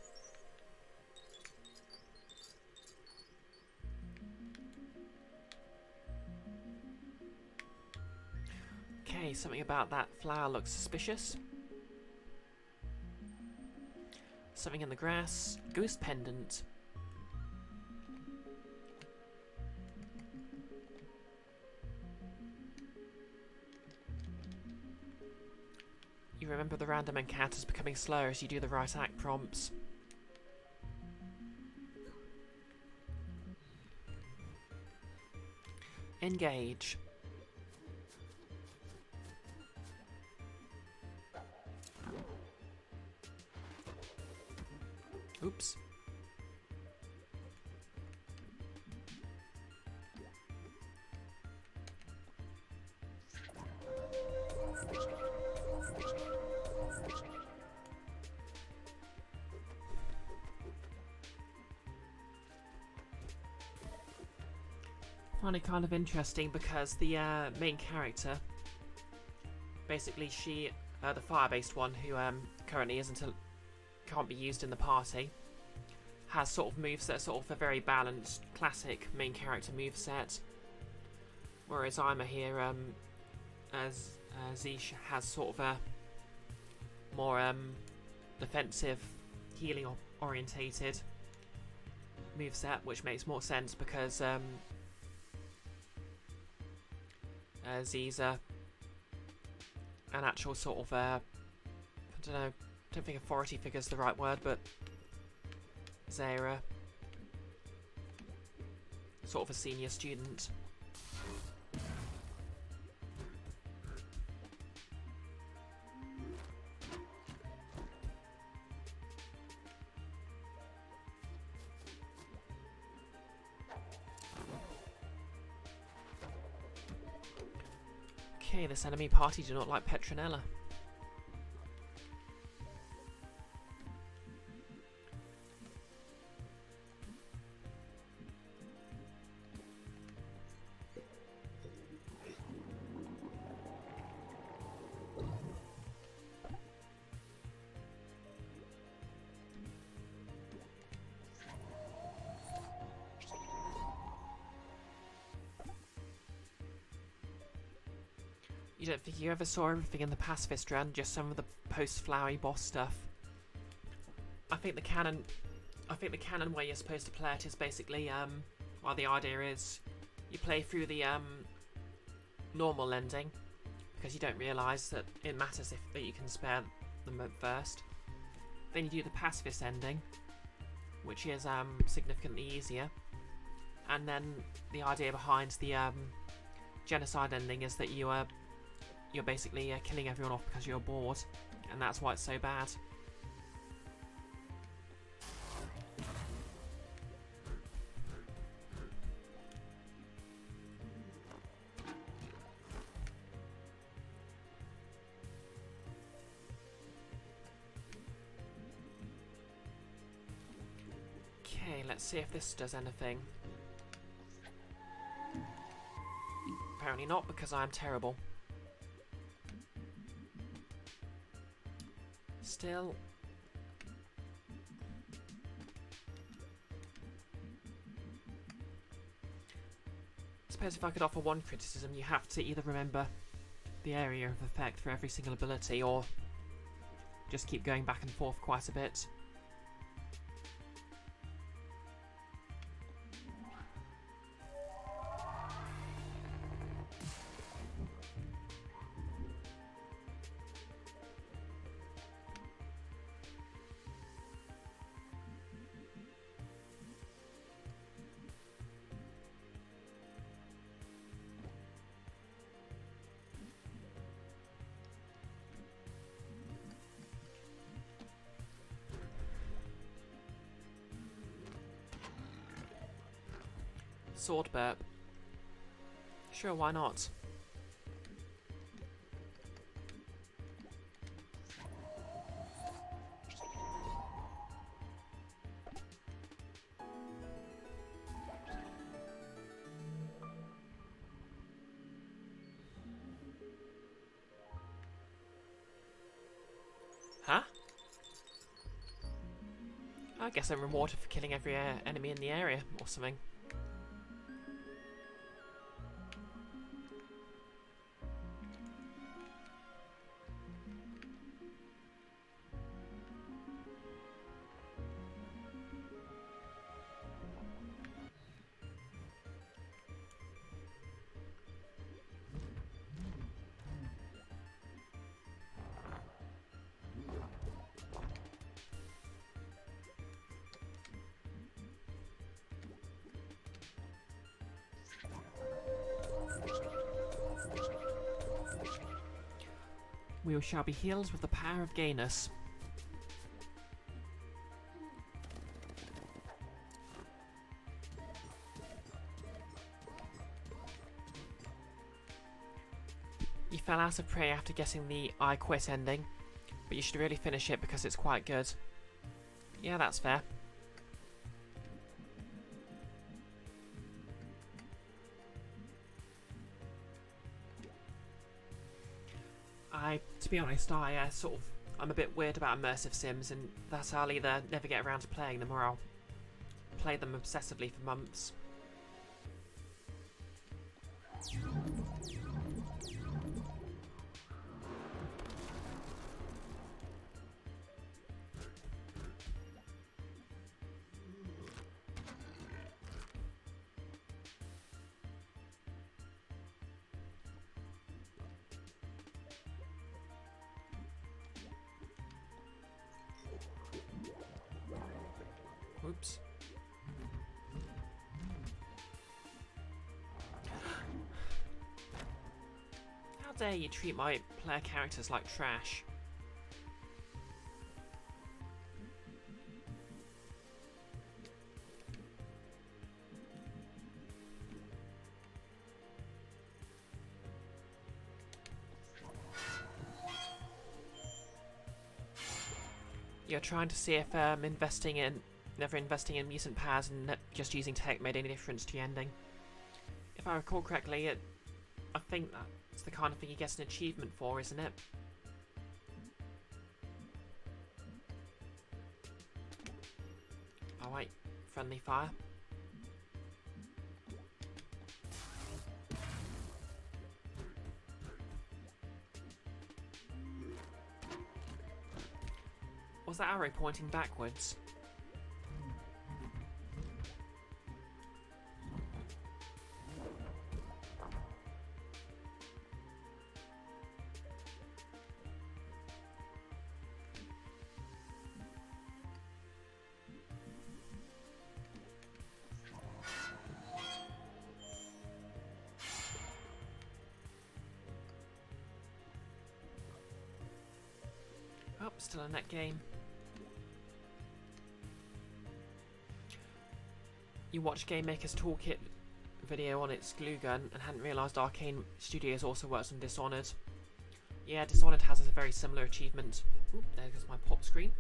Okay, something about that flower looks suspicious. Something in the grass. Ghost pendant. You remember the random encounters becoming slower as you do the right act prompts. Engage. Oops. I find it kind of interesting because the main character, basically she, the fire-based one who currently can't be used in the party, has sort of moves that are sort of a very balanced, classic main character moveset. Whereas I'm here, as Zish has sort of a more defensive, healing orientated moveset, which makes more sense because Z's an actual sort of I don't know, don't think authority figure's the right word, but Zara, sort of a senior student. Okay, this enemy party do not like Petronella. You don't think you ever saw everything in the pacifist run, just some of the post-flowery boss stuff? I think the canon way you're supposed to play it is basically, well, the idea is you play through the normal ending because you don't realise that it matters that you can spare them at first. Then you do the pacifist ending, which is significantly easier, and then the idea behind the genocide ending is that you're basically killing everyone off because you're bored, and that's why it's so bad. Okay, let's see if this does anything. Apparently not, because I am terrible. Still. I suppose if I could offer one criticism, you have to either remember the area of effect for every single ability, or just keep going back and forth quite a bit. Sword burp. Sure, why not? I guess I'm rewarded for killing every enemy in the area, or something. We shall be healed with the power of gayness. You fell out of prey after getting the I quit ending, but you should really finish it because it's quite good. Yeah, that's fair. To be honest, I'm a bit weird about immersive sims, and that I'll either never get around to playing them or I'll play them obsessively for months. Oops. How dare you treat my player characters like trash? You're trying to see if never investing in mutant powers and just using tech made any difference to your ending. If I recall correctly, I think that's the kind of thing he gets an achievement for, isn't it? Oh wait, friendly fire. Was that arrow pointing backwards? Oh, still a net game. You watched Game Maker's Toolkit video on its glue gun and hadn't realised Arcane Studios also works on Dishonored. Yeah, Dishonored has a very similar achievement. Oop, there goes my pop screen.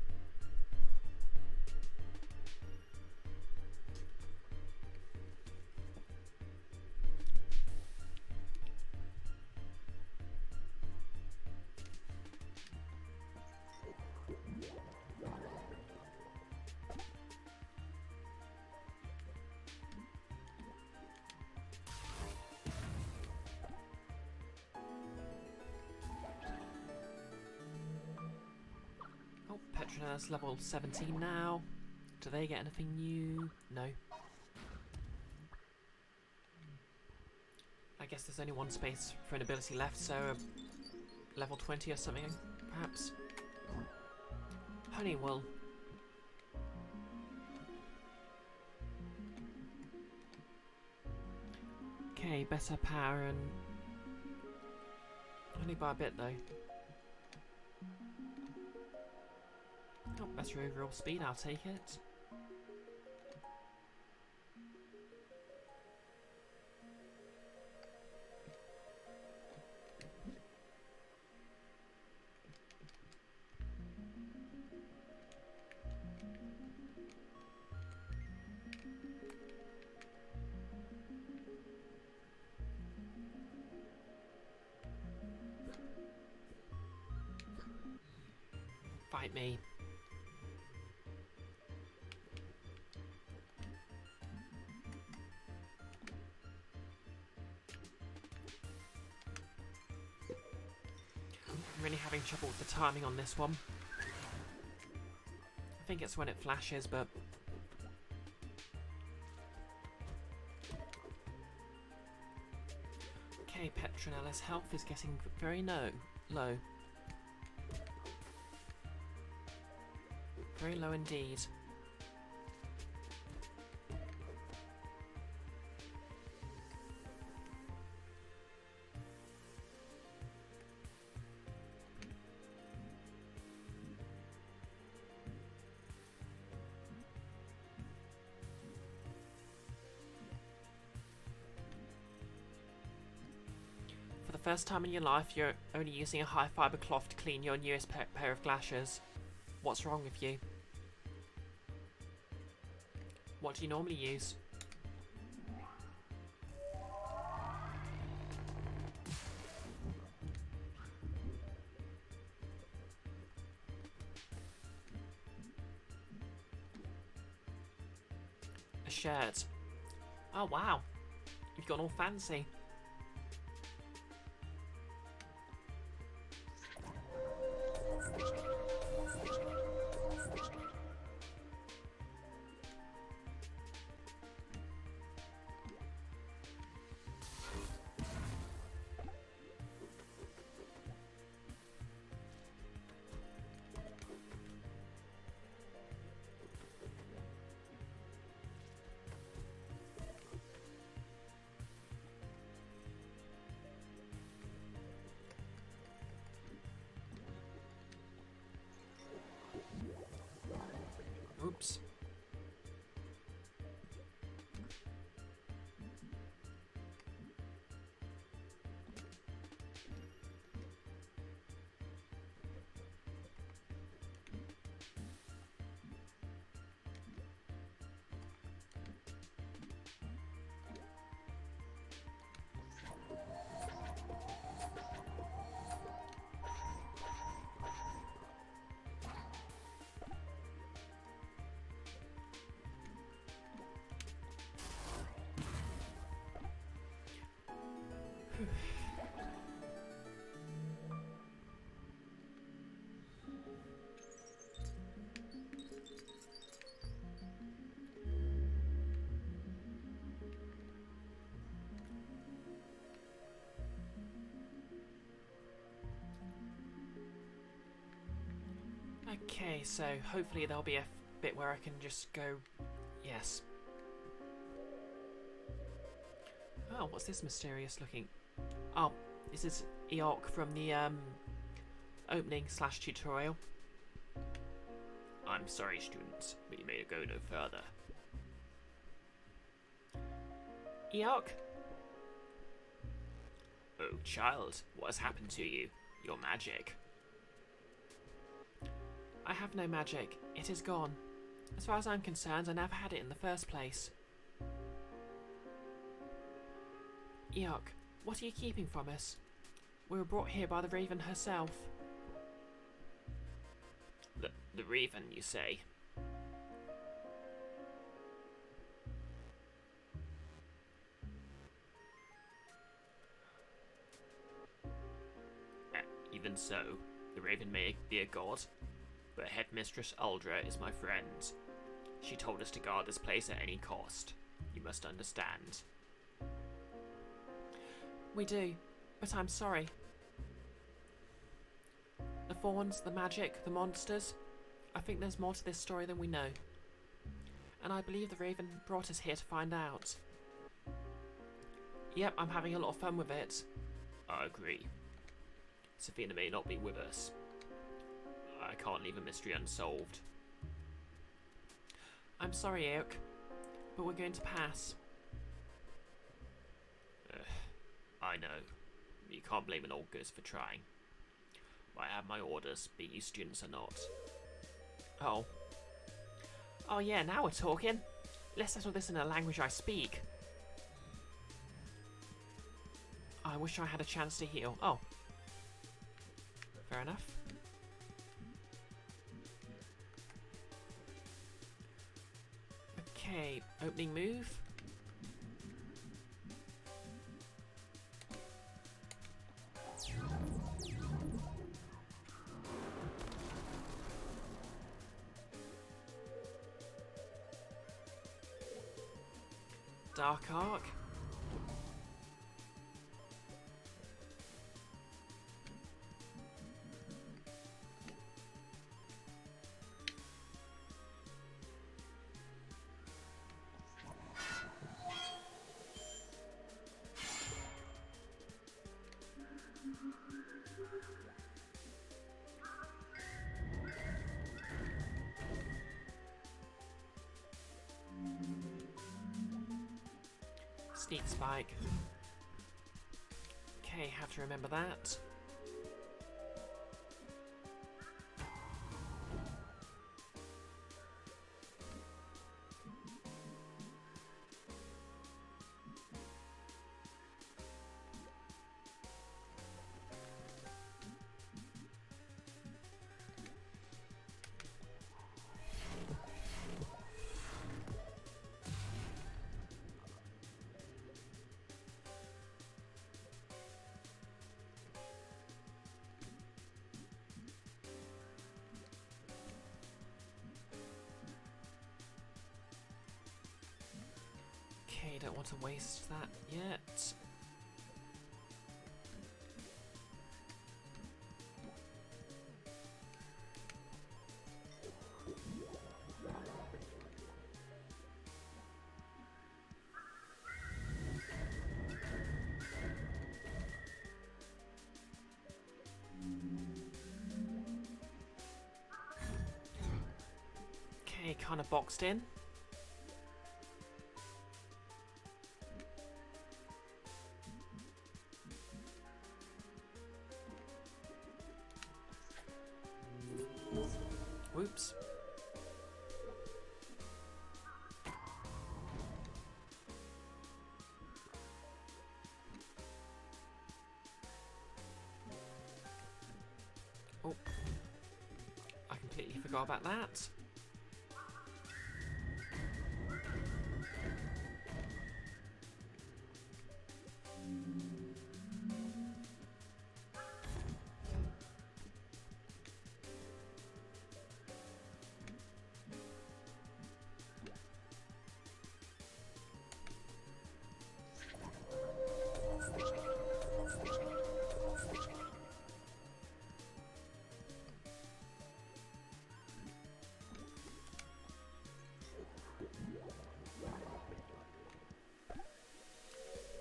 Oh, Petronas level 17 now. Do they get anything new? No. I guess there's only one space for an ability left, so level 20 or something, perhaps. Honeywool. Okay, better power and... only by a bit though. Oh, better overall speed, I'll take it. Fight me. I'm really having trouble with the timing on this one. I think it's when it flashes, but... Okay, Petronella's health is getting very low. Very low indeed. For the first time in your life, you're only using a high fibre cloth to clean your newest pair of glaciers. What's wrong with you? What do you normally use? A shirt. Oh wow, you've gone all fancy. Oops. Okay, so hopefully there'll be a bit where I can just go, yes. Oh, what's this mysterious looking? Oh, this is Eorc from the opening/tutorial. I'm sorry, students, but you may go no further. Eorc? Oh, child, what has happened to you? Your magic. I have no magic. It is gone. As far as I'm concerned, I never had it in the first place. Eorc, what are you keeping from us? We were brought here by the Raven herself. The Raven, you say? Even so, the Raven may be a god, but Headmistress Uldra is my friend. She told us to guard this place at any cost. You must understand. We do, but I'm sorry. The fawns, the magic, the monsters. I think there's more to this story than we know. And I believe the Raven brought us here to find out. Yep, I'm having a lot of fun with it. I agree. Safina may not be with us. I can't leave a mystery unsolved. I'm sorry, Eorc, but we're going to pass. I know. You can't blame an old ghost for trying. I have my orders, but you students are not. Oh. Oh yeah, now we're talking. Let's settle this in a language I speak. I wish I had a chance to heal. Oh. Fair enough. Okay, opening move. Dark Arc. Sneak Spike. Okay, have to remember that. Okay, don't want to waste that yet. Okay, kind of boxed in. Whoops. Oh. I completely forgot about that.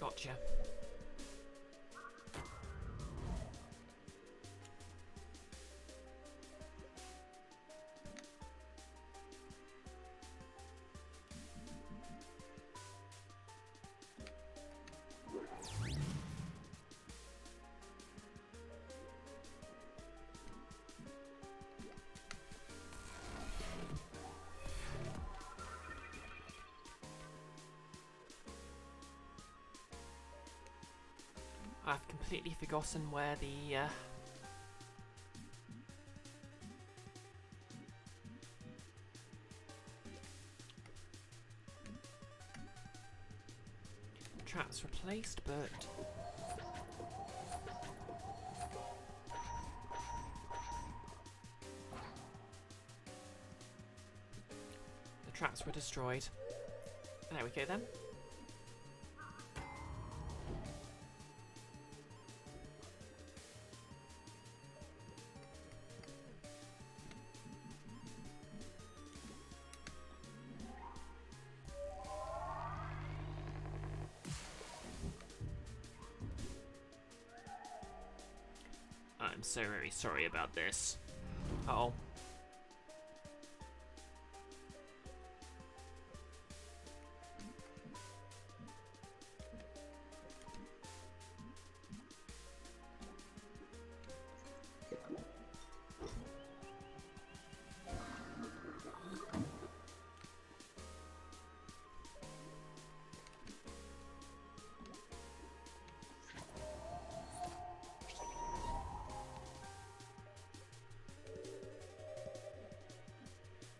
Gotcha. I've completely forgotten where the trap's replaced, but the traps were destroyed. There we go then. I'm so very sorry about this. Uh-oh.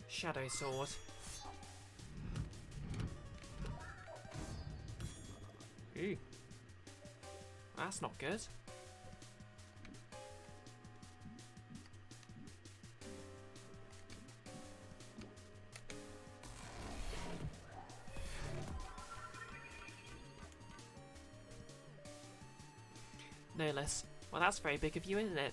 Shadow Sword. Ooh. That's not good. No less. Well, that's very big of you, isn't it?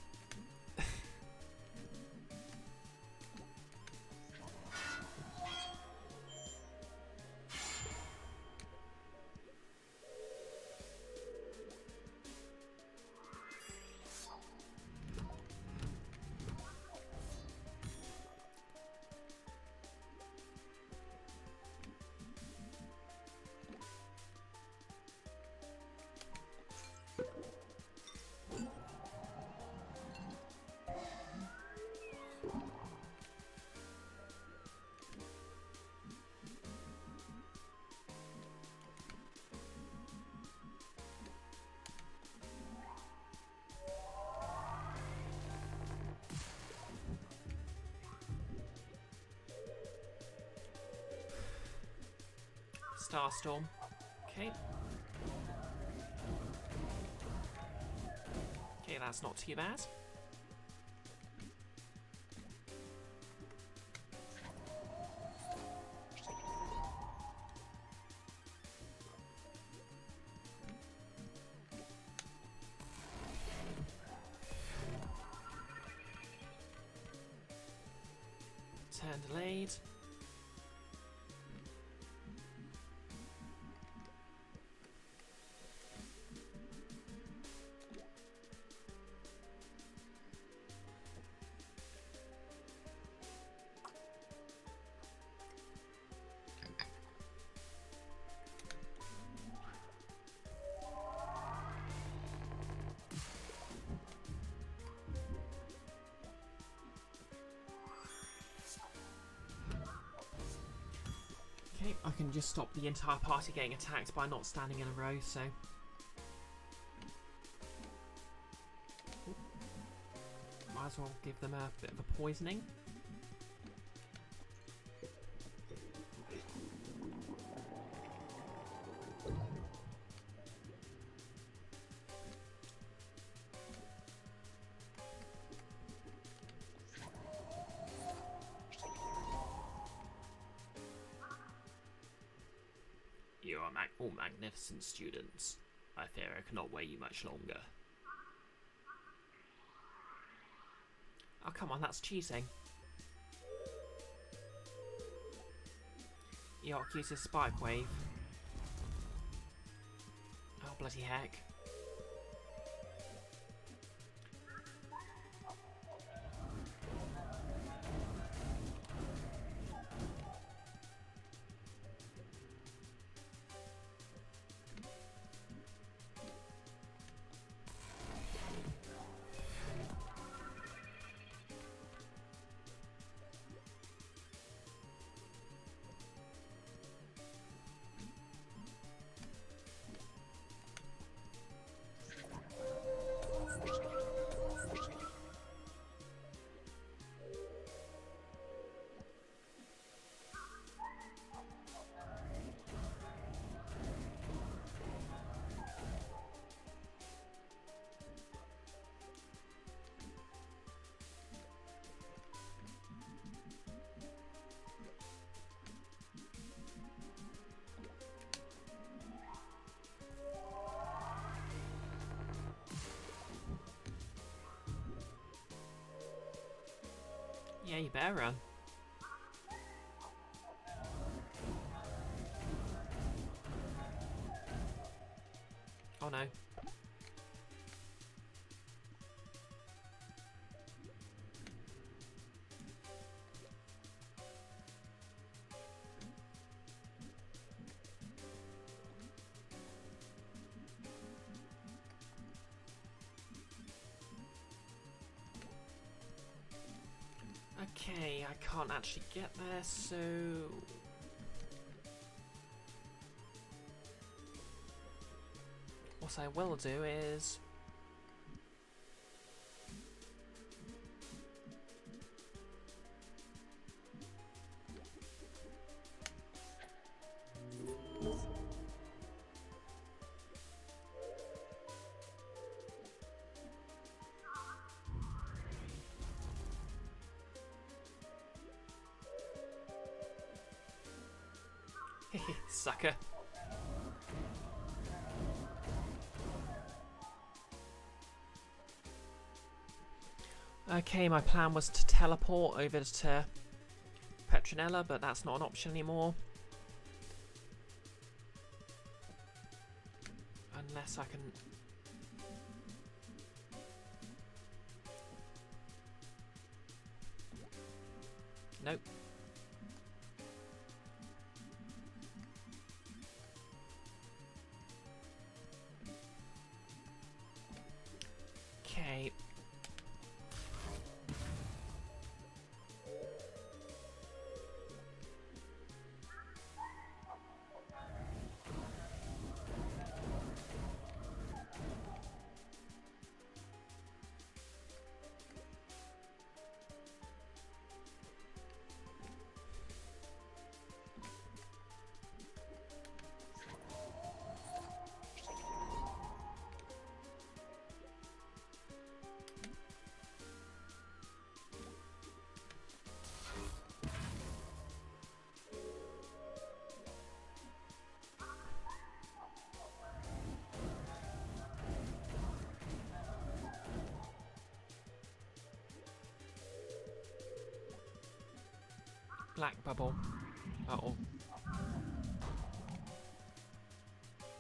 Starstorm. Okay. Okay, that's not too bad. Turn delayed. Okay, I can just stop the entire party getting attacked by not standing in a row, so... Might as well give them a bit of a poisoning. You are all magnificent students. I fear I cannot wait you much longer. Oh, come on, that's cheating. York uses Spike Wave. Oh, bloody heck. Yeah, you better run. Oh no. Okay, I can't actually get there, so... What I will do is... Sucker. Okay, my plan was to teleport over to Petronella, but that's not an option anymore. Unless I can... Nope. Okay. Black bubble. Uh-oh.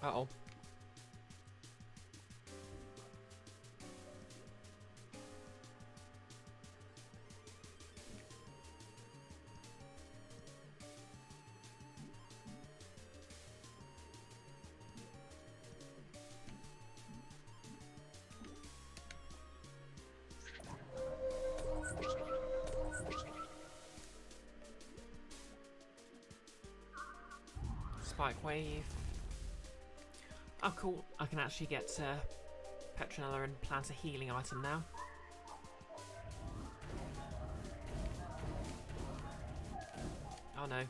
Uh-oh. Spike wave. Oh, cool. I can actually get Petronella and plant a healing item now. Oh no.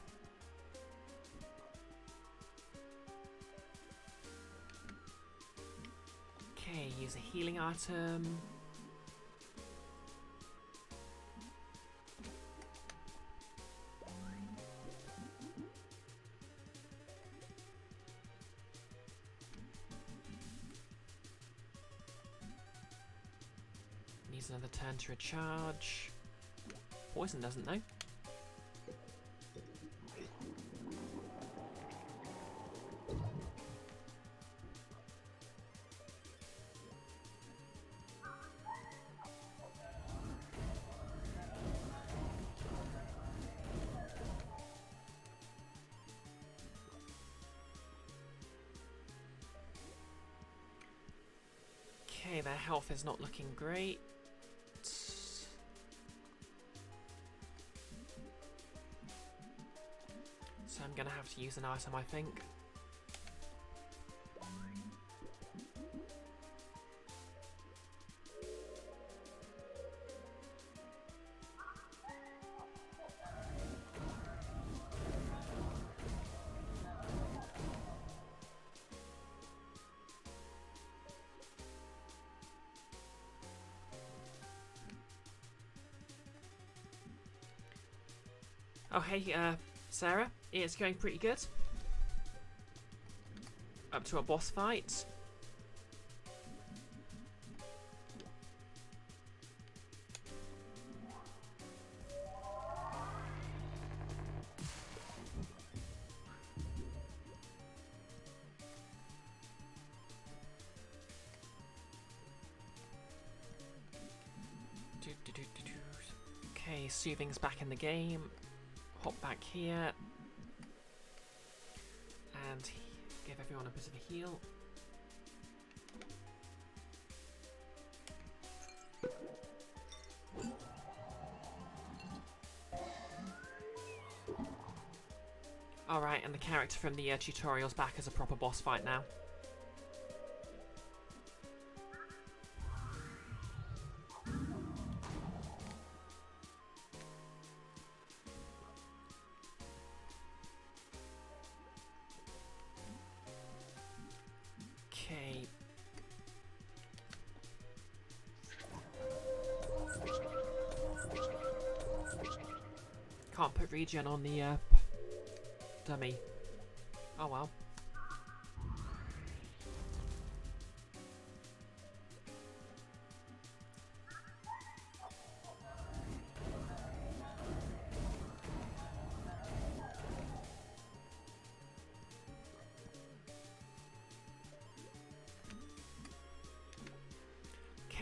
Okay, use a healing item. Needs another turn to recharge. Poison doesn't though. Okay, their health is not looking great. So I'm gonna have to use an item, I think. Oh hey, Sarah, it's going pretty good. Up to a boss fight. Okay, Soothing's back in the game. Hop back here. And give everyone a bit of a heal. Alright, and the character from the tutorial's back as a proper boss fight now. Okay. Can't put regen on the dummy. Oh well.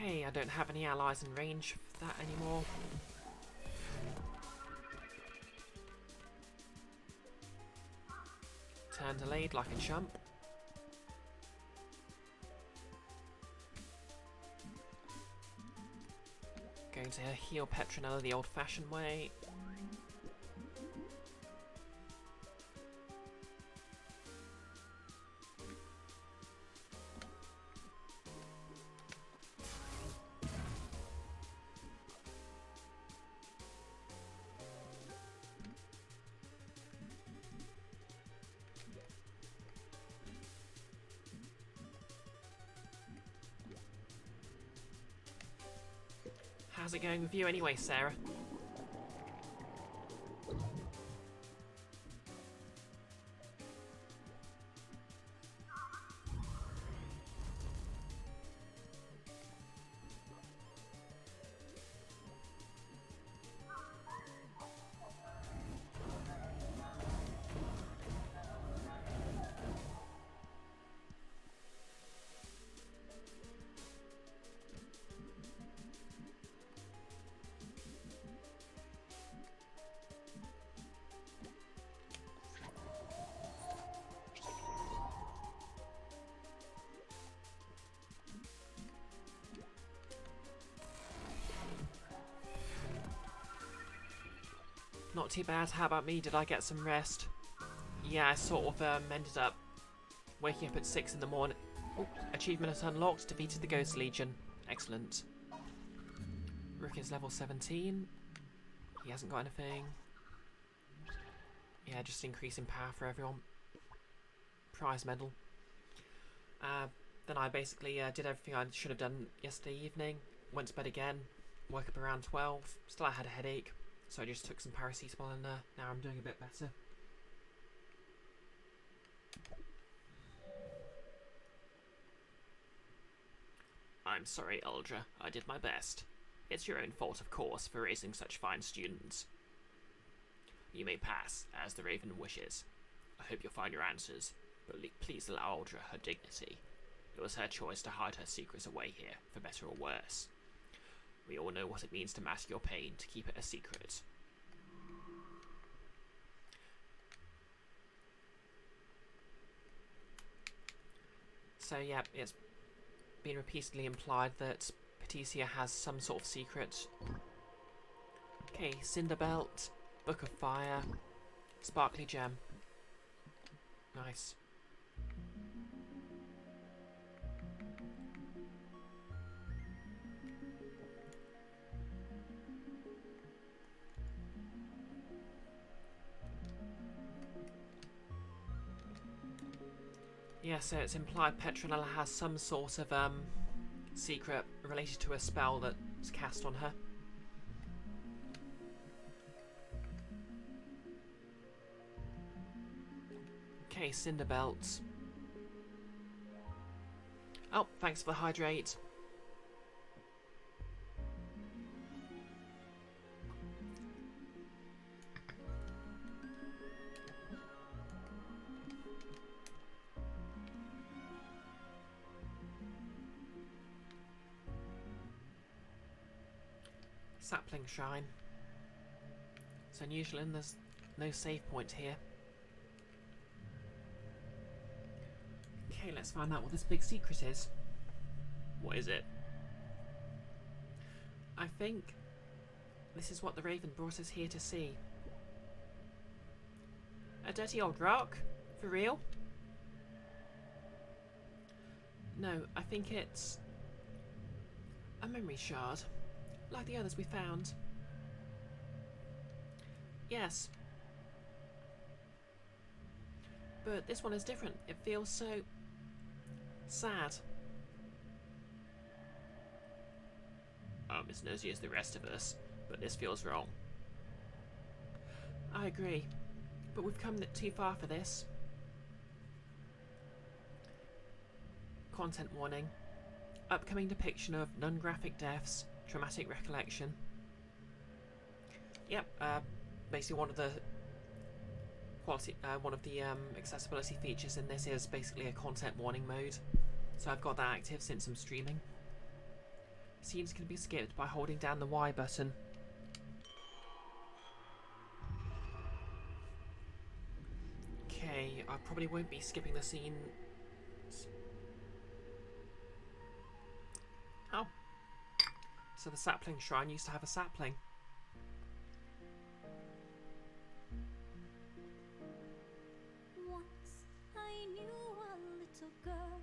Okay, I don't have any allies in range for that anymore. Turn delayed like a chump. Going to heal Petronella the old-fashioned way. How's it going with you anyway, Sarah? Not too bad. How about me? Did I get some rest? Yeah, I sort of ended up waking up at 6 in the morning. Oh, achievement unlocked. Defeated the Ghost Legion. Excellent. Rook is level 17. He hasn't got anything. Yeah, just increasing power for everyone. Prize medal. Then I basically did everything I should have done yesterday evening. Went to bed again. Woke up around 12. Still I had a headache. So I just took some paracetamol and now I'm doing a bit better. I'm sorry, Uldra. I did my best. It's your own fault, of course, for raising such fine students. You may pass, as the Raven wishes. I hope you'll find your answers, but please allow Uldra her dignity. It was her choice to hide her secrets away here, for better or worse. We all know what it means to mask your pain, to keep it a secret. So yeah, it's been repeatedly implied that Patricia has some sort of secret. Okay, Cinder Belt, Book of Fire, Sparkly Gem. Nice. Yeah, so it's implied Petronella has some sort of secret related to a spell that's cast on her. Okay, Cinder Belt. Oh, thanks for the hydrate. Sapling Shrine. It's unusual and there's no save point here. Okay, let's find out what this big secret is. What is it? I think this is what the Raven brought us here to see. A dirty old rock? For real? No, I think it's a memory shard. Like the others we found. Yes. But this one is different. It feels so sad. I'm as nosy as the rest of us, but this feels wrong. I agree. But we've come too far for this. Content warning. Upcoming depiction of non-graphic deaths. Traumatic recollection. Yep, basically one of the accessibility features in this is basically a content warning mode. So I've got that active since I'm streaming. Scenes can be skipped by holding down the Y button. Okay, I probably won't be skipping the scene. Oh. So the sapling shrine used to have a sapling. Once I knew a little girl.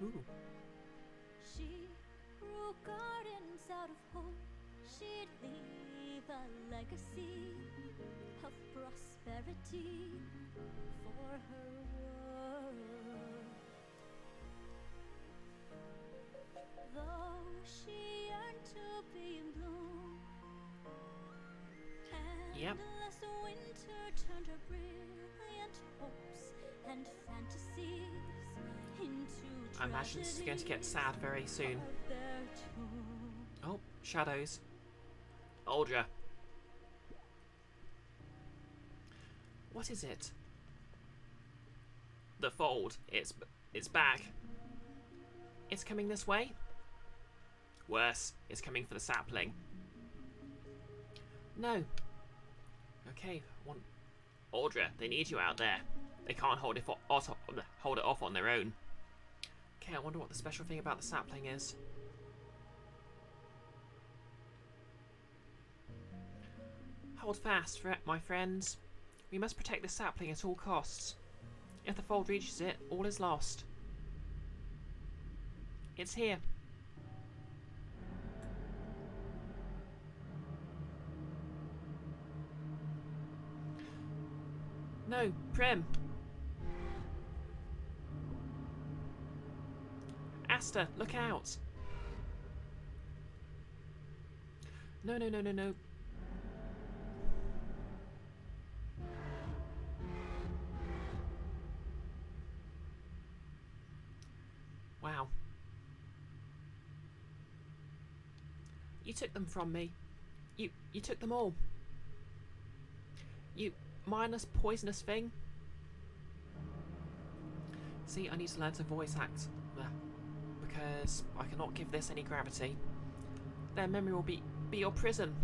Ooh. She grew gardens out of hope. She'd leave a legacy of prosperity for her world. Though she yearned to be in bloom, Yep. endless winter turned her brilliant hopes and fantasies into I imagine this is going to get sad very soon. of their tomb. Oh, shadows. Uldra, What is it? the fold. It's back. It's coming this way? Worse, it's coming for the sapling. No. Okay, one. Uldra, they need you out there. They can't hold it off on their own. Okay, I wonder what the special thing about the sapling is. Hold fast, my friends. We must protect the sapling at all costs. If the fold reaches it, all is lost. It's here. No, Prim. Asta, look out. No, no, no, no, no. Wow. You took them from me. You took them all. You mindless poisonous thing. See, I need to learn to voice act. Because I cannot give this any gravity. Their memory will be your prison.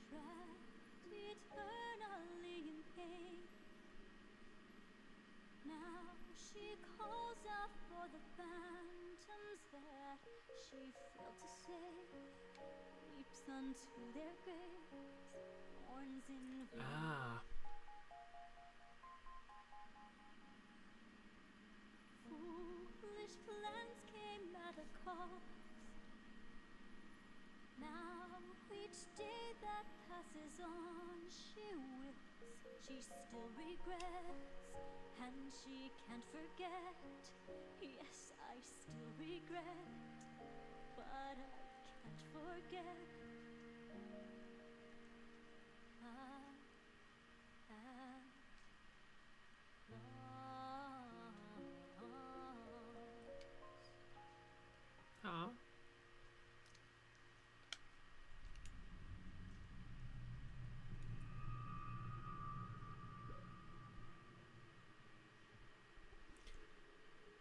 Trapped eternally in pain. Now she calls out for the phantoms that she failed to save. Leaps unto their graves, mourns in vain. Ah. Foolish plans came at a cost. Now each day that passes on, she wills, she still regrets, and she can't forget. Yes, I still regret, but I can't forget. I am lost. Ah.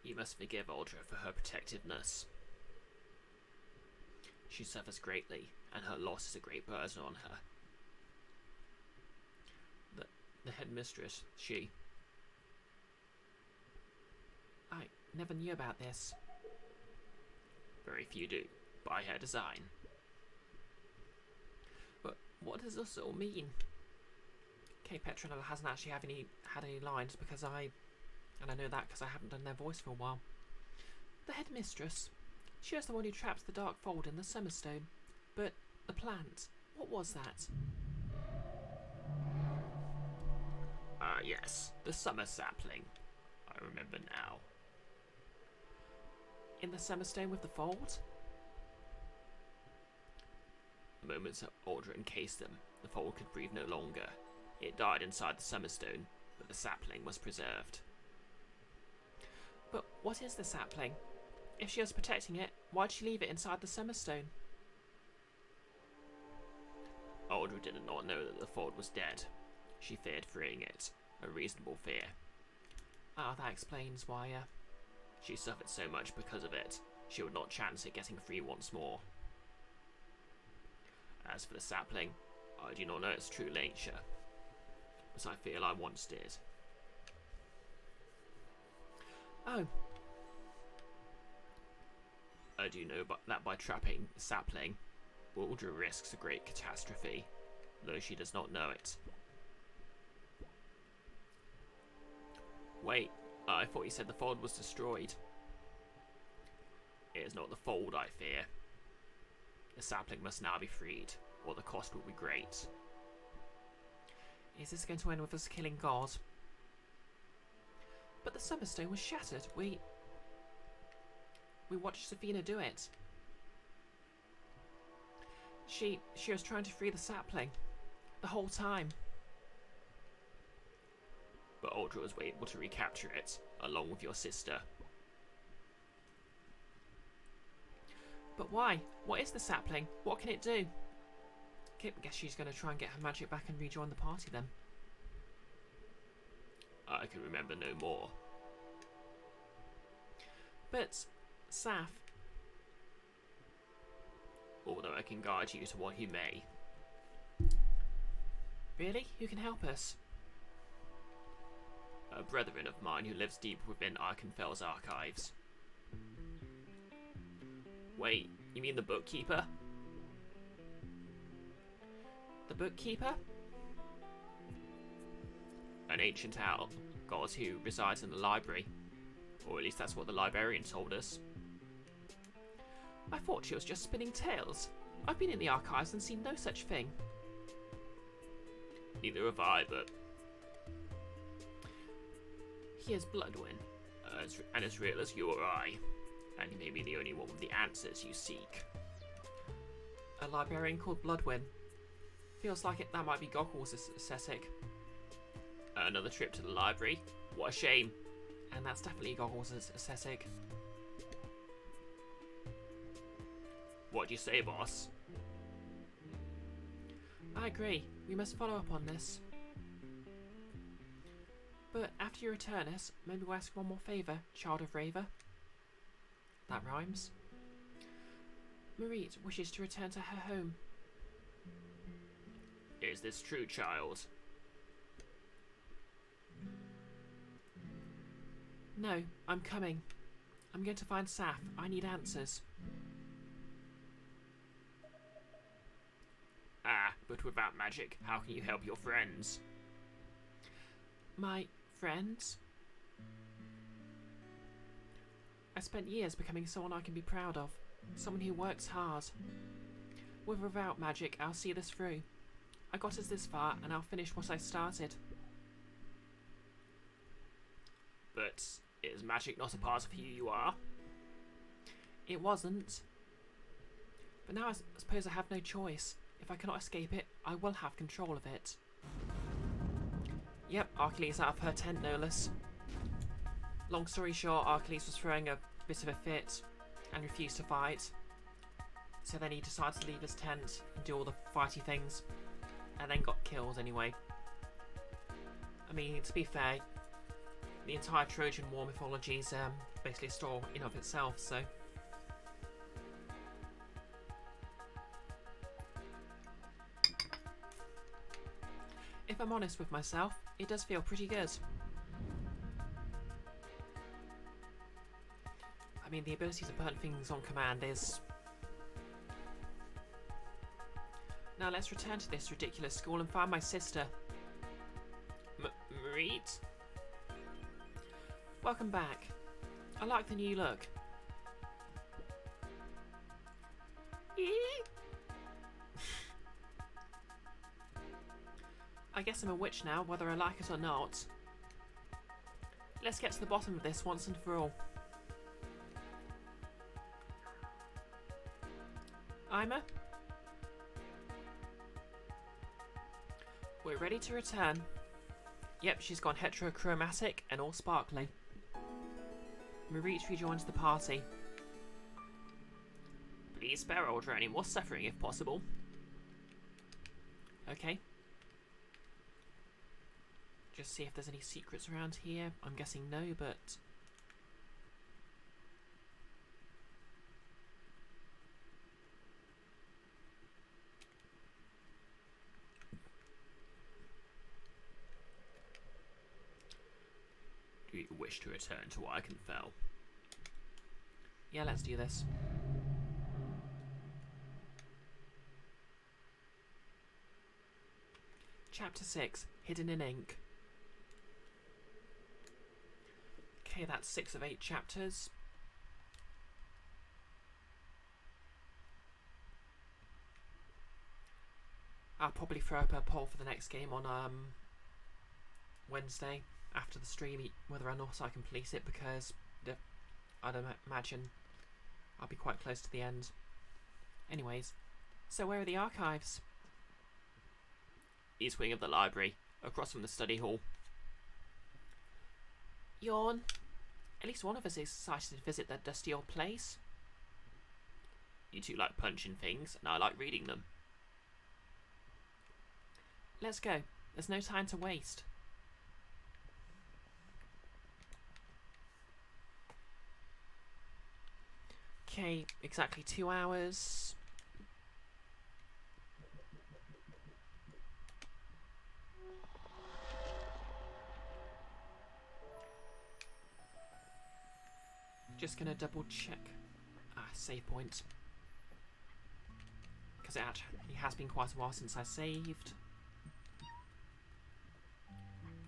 You must forgive Uldra for her protectiveness. She suffers greatly, and her loss is a great burden on her. The headmistress, she... I never knew about this. Very few do, by her design. But what does this all mean? Okay, Petronella hasn't actually had any lines because I know that because I haven't done their voice for a while. The headmistress. She was the one who trapped the dark fold in the Summerstone. But the plant, what was that? Yes, the summer sapling. I remember now. In the Summerstone with the fold? The moment Uldra encased them, the fold could breathe no longer. It died inside the Summerstone, but the sapling was preserved. But what is the sapling? If she was protecting it, why'd she leave it inside the Summerstone? Aldra did not know that the Ford was dead. She feared freeing it, a reasonable fear. Ah, that explains why, She suffered so much because of it, she would not chance it getting free once more. As for the sapling, I do not know its true nature, but I feel I once did. Oh. I do know that by trapping the sapling, Aldra risks a great catastrophe, though she does not know it. Wait, I thought you said the fold was destroyed. It is not the fold I fear. The sapling must now be freed, or the cost will be great. Is this going to end with us killing God? But the Summerstone was shattered. We watched Safina do it. She was trying to free the sapling the whole time. But Aldra was able to recapture it, along with your sister. But why? What is the sapling? What can it do? Okay, I guess she's going to try and get her magic back and rejoin the party then. I can remember no more. But, Saf... Although I can guide you to what you may. Really? Who can help us? A brethren of mine who lives deep within Ikenfell's archives. Wait, you mean the bookkeeper? The bookkeeper? An ancient owl, god who resides in the library. Or at least that's what the librarian told us. I thought she was just spinning tales. I've been in the archives and seen no such thing. Neither have I, but Here's Bloodwin. as real as you or I. And he may be the only one with the answers you seek. A librarian called Bloodwin. Feels like that might be Goggles' aesthetic. Another trip to the library? What a shame. And that's definitely Goggles' aesthetic. What do you say, boss? I agree. We must follow up on this. But after you return us, maybe we'll ask one more favour, Child of Raver. That rhymes. Marie wishes to return to her home. Is this true, child? No, I'm coming. I'm going to find Saf. I need answers. Ah, but without magic, how can you help your friends? My friends? I spent years becoming someone I can be proud of. Someone who works hard. With or without magic, I'll see this through. I got us this far, and I'll finish what I started. But is magic not a part of who you are? It wasn't. But now I suppose I have no choice. If I cannot escape it, I will have control of it. Yep, Archiles out of her tent, no less. Long story short, Archiles was throwing a bit of a fit and refused to fight. So then he decided to leave his tent and do all the fighty things. And then got killed anyway. I mean, to be fair, the entire Trojan War mythology is basically a story in of itself, so... If I'm honest with myself, it does feel pretty good. I mean, the ability to burn things on command is... Now let's return to this ridiculous school and find my sister. Marie? Welcome back. I like the new look. I guess I'm a witch now, whether I like it or not. Let's get to the bottom of this once and for all. Ima? We're ready to return. Yep, she's gone heterochromatic and all sparkly. Marit rejoins the party. Please spare Aldra any more suffering if possible. Okay. Just see if there's any secrets around here. I'm guessing no, but... Do you wish to return to Ikenfell? yeah, let's do this. Chapter 6, Hidden in Ink. Okay, that's 6 of 8 chapters. I'll probably throw up a poll for the next game on Wednesday after the stream, whether or not I can police it, because I'd imagine I'll be quite close to the end. Anyways, so where are the archives? East wing of the library, across from the study hall. Yawn. At least one of us is excited to visit that dusty old place. You two like punching things, and I like reading them. Let's go. There's no time to waste. Okay, exactly 2 hours. Just gonna double check. Save point. Because it actually has been quite a while since I saved.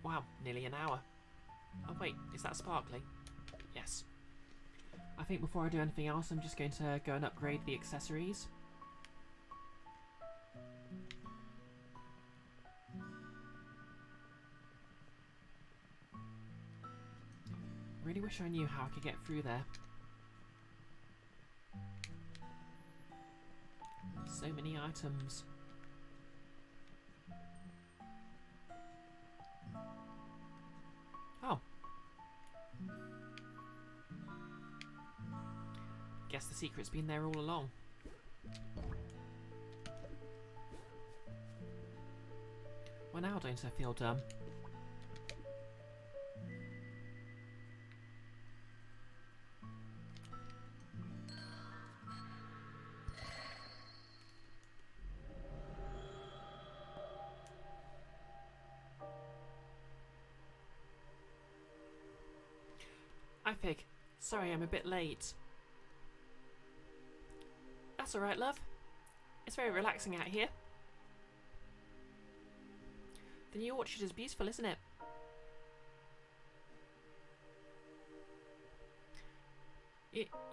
Wow, nearly an hour. Oh wait, is that sparkly? Yes. I think before I do anything else, I'm just going to go and upgrade the accessories. Really wish I knew how I could get through there. So many items. Oh. Guess the secret's been there all along. Well, now don't I feel dumb? Pig. Sorry, I'm a bit late. That's alright, love. It's very relaxing out here. The new orchard is beautiful, isn't it?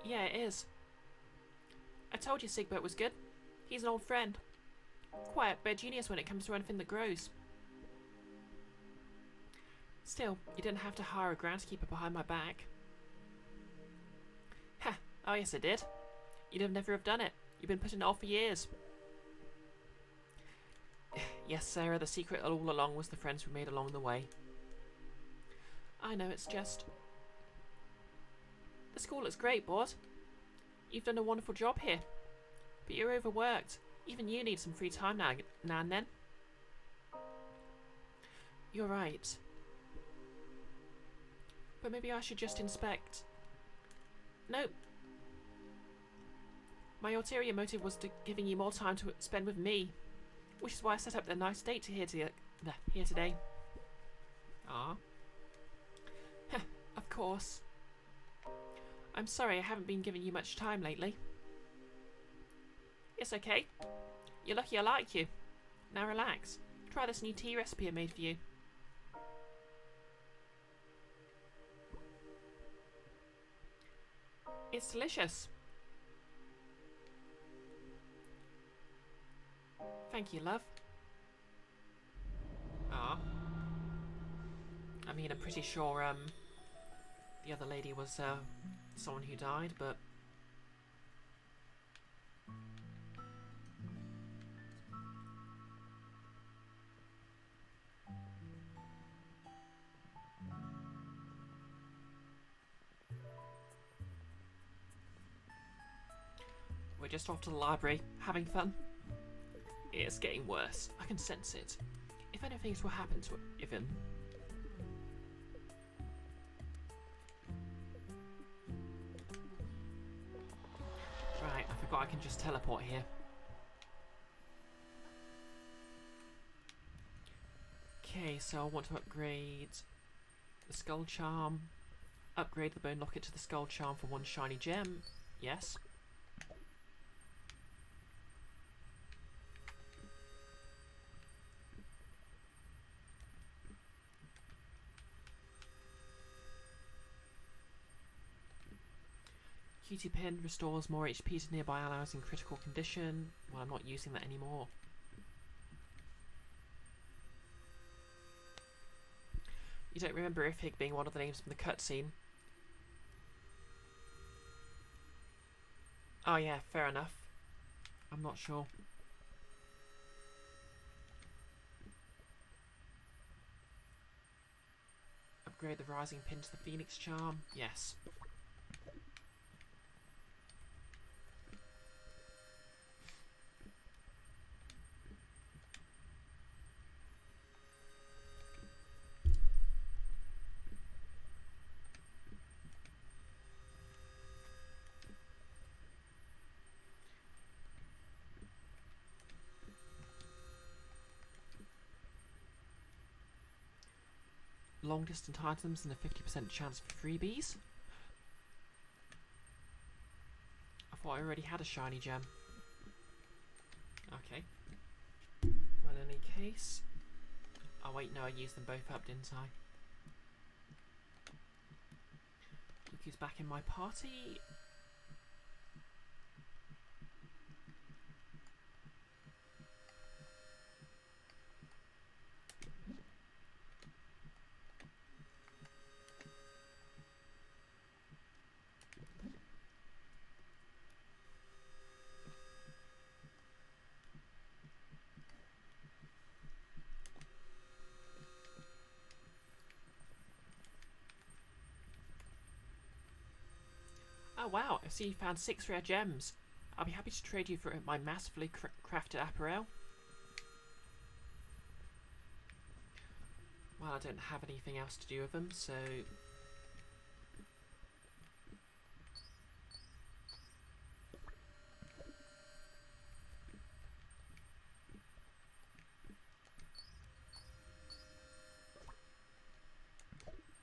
Yeah, it is. I told you Sigbert was good. He's an old friend. Quiet, but a genius when it comes to anything that grows. Still, you didn't have to hire a groundskeeper behind my back. Ha! Oh yes I did. You'd have never have done it. You've been putting it off for years. Yes, Sarah, the secret all along was the friends we made along the way. I know, it's just... The school looks great, Bort. You've done a wonderful job here. But you're overworked. Even you need some free time now and then. You're right. But maybe I should just inspect... Nope. My ulterior motive was giving you more time to spend with me. Which is why I set up a nice date here today. Ah. Of course. I'm sorry I haven't been giving you much time lately. It's okay. You're lucky I like you. Now relax. Try this new tea recipe I made for you. It's delicious. Thank you, love. Ah. I mean, I'm pretty sure, the other lady was, someone who died, but... We're just off to the library, having fun. It's getting worse. I can sense it. If anything will happen to him. Right, I forgot I can just teleport here. Okay, so I want to upgrade the Skull Charm. Upgrade the Bone Locket to the Skull Charm for 1 shiny gem. Yes. Cutie Pin restores more HP to nearby allies in critical condition. Well, I'm not using that anymore. You don't remember Ifig being one of the names from the cutscene? Oh yeah, fair enough. I'm not sure. Upgrade the Rising Pin to the Phoenix Charm. Yes. Long distance items and a 50% chance for freebies. I thought I already had a shiny gem. Okay. Well, in any case... Oh wait, no, I used them both up, didn't I? Yuki's back in my party. Oh wow, I see you found 6 rare gems. I'll be happy to trade you for my massively crafted apparel. Well, I don't have anything else to do with them, so...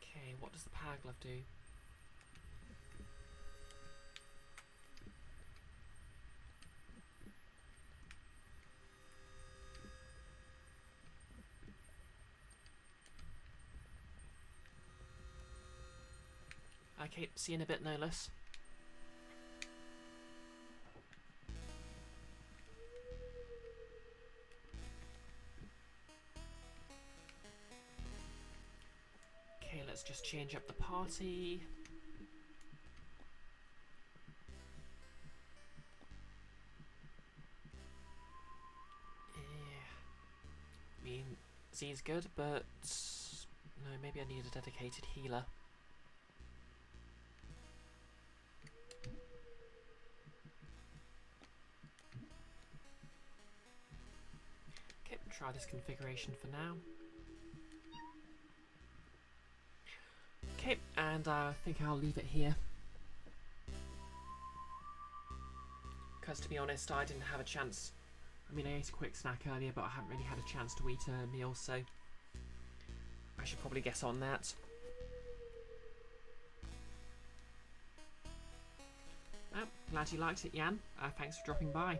Okay, what does the power glove do? Okay, see you in a bit, no less. Okay, let's just change up the party. Yeah. I mean, Z's good, but... No, maybe I need a dedicated healer. Okay, try this configuration for now. Okay, and I think I'll leave it here. Because to be honest, I didn't have a chance. I mean, I ate a quick snack earlier, but I haven't really had a chance to eat a meal, so I should probably get on that. Oh, glad you liked it, Jan. Thanks for dropping by.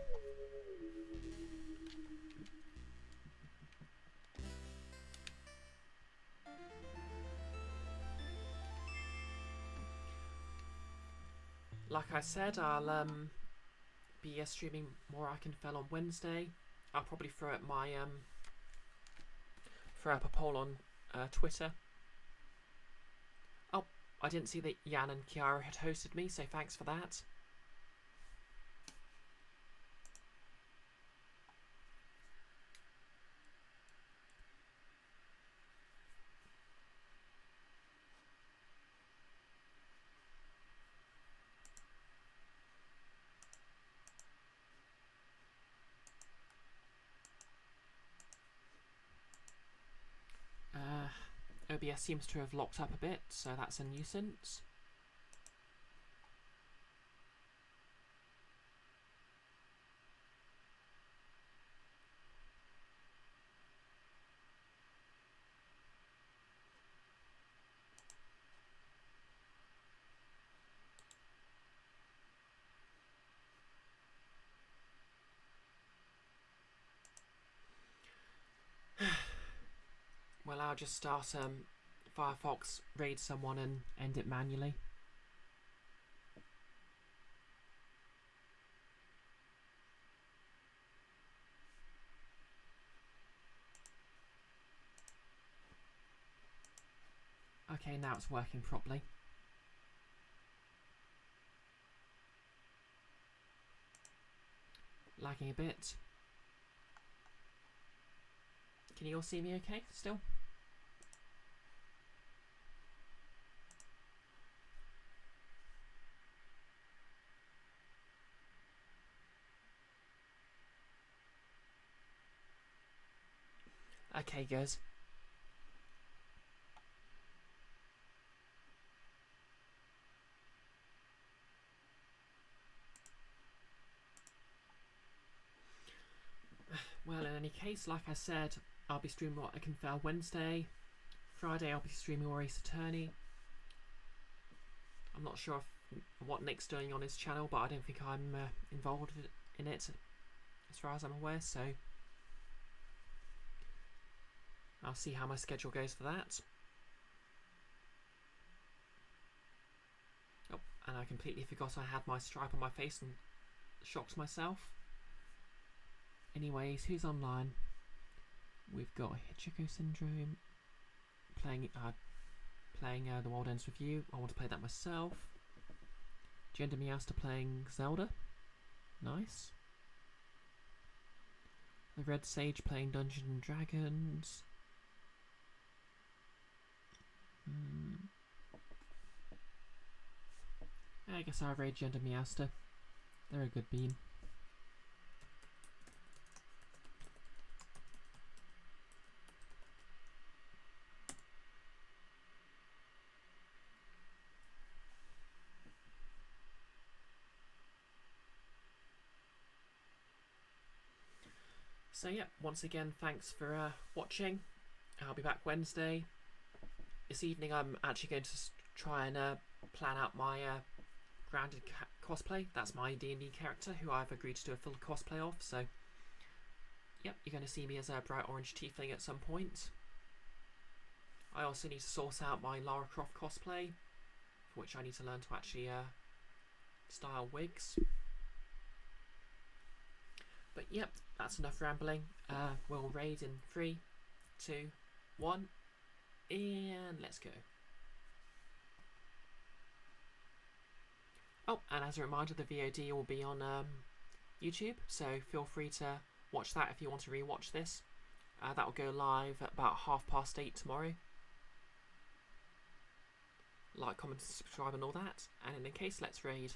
Like I said, I'll be streaming more Ikenfell on Wednesday. I'll probably throw up my throw up a poll on Twitter. Oh, I didn't see that Jan and Kiara had hosted me, so thanks for that. OBS seems to have locked up a bit, so that's a nuisance. Well, I'll just start Firefox, raid someone and end it manually. Okay, now it's working properly. Lagging a bit. Can you all see me okay still? Okay, good. Well, in any case, like I said, I'll be streaming what Ikenfell Wednesday. Friday I'll be streaming more Ace Attorney. I'm not sure what Nick's doing on his channel, but I don't think I'm involved in it as far as I'm aware, so I'll see how my schedule goes for that. Oh, and I completely forgot I had my stripe on my face and shocked myself. Anyways, who's online? We've got Hitchhiker Syndrome playing The World Ends With You. I want to play that myself. Gender Meowster playing Zelda. Nice. The Red Sage playing Dungeons and Dragons. I guess I'll raid Gender Meowster. They're a good beam. So yeah, once again, thanks for watching. I'll be back Wednesday. This evening I'm actually going to try and plan out my grounded cosplay. That's my D&D character who I've agreed to do a full cosplay of. So yep, you're going to see me as a bright orange tiefling at some point. I also need to source out my Lara Croft cosplay, for which I need to learn to actually style wigs. But yep, that's enough rambling. We'll raid in 3, 2, 1, and let's go. Oh, and as a reminder, the VOD will be on YouTube, so feel free to watch that if you want to rewatch this. That will go live at about 8:30 tomorrow. Like, comment, subscribe and all that. And in any case, let's raid.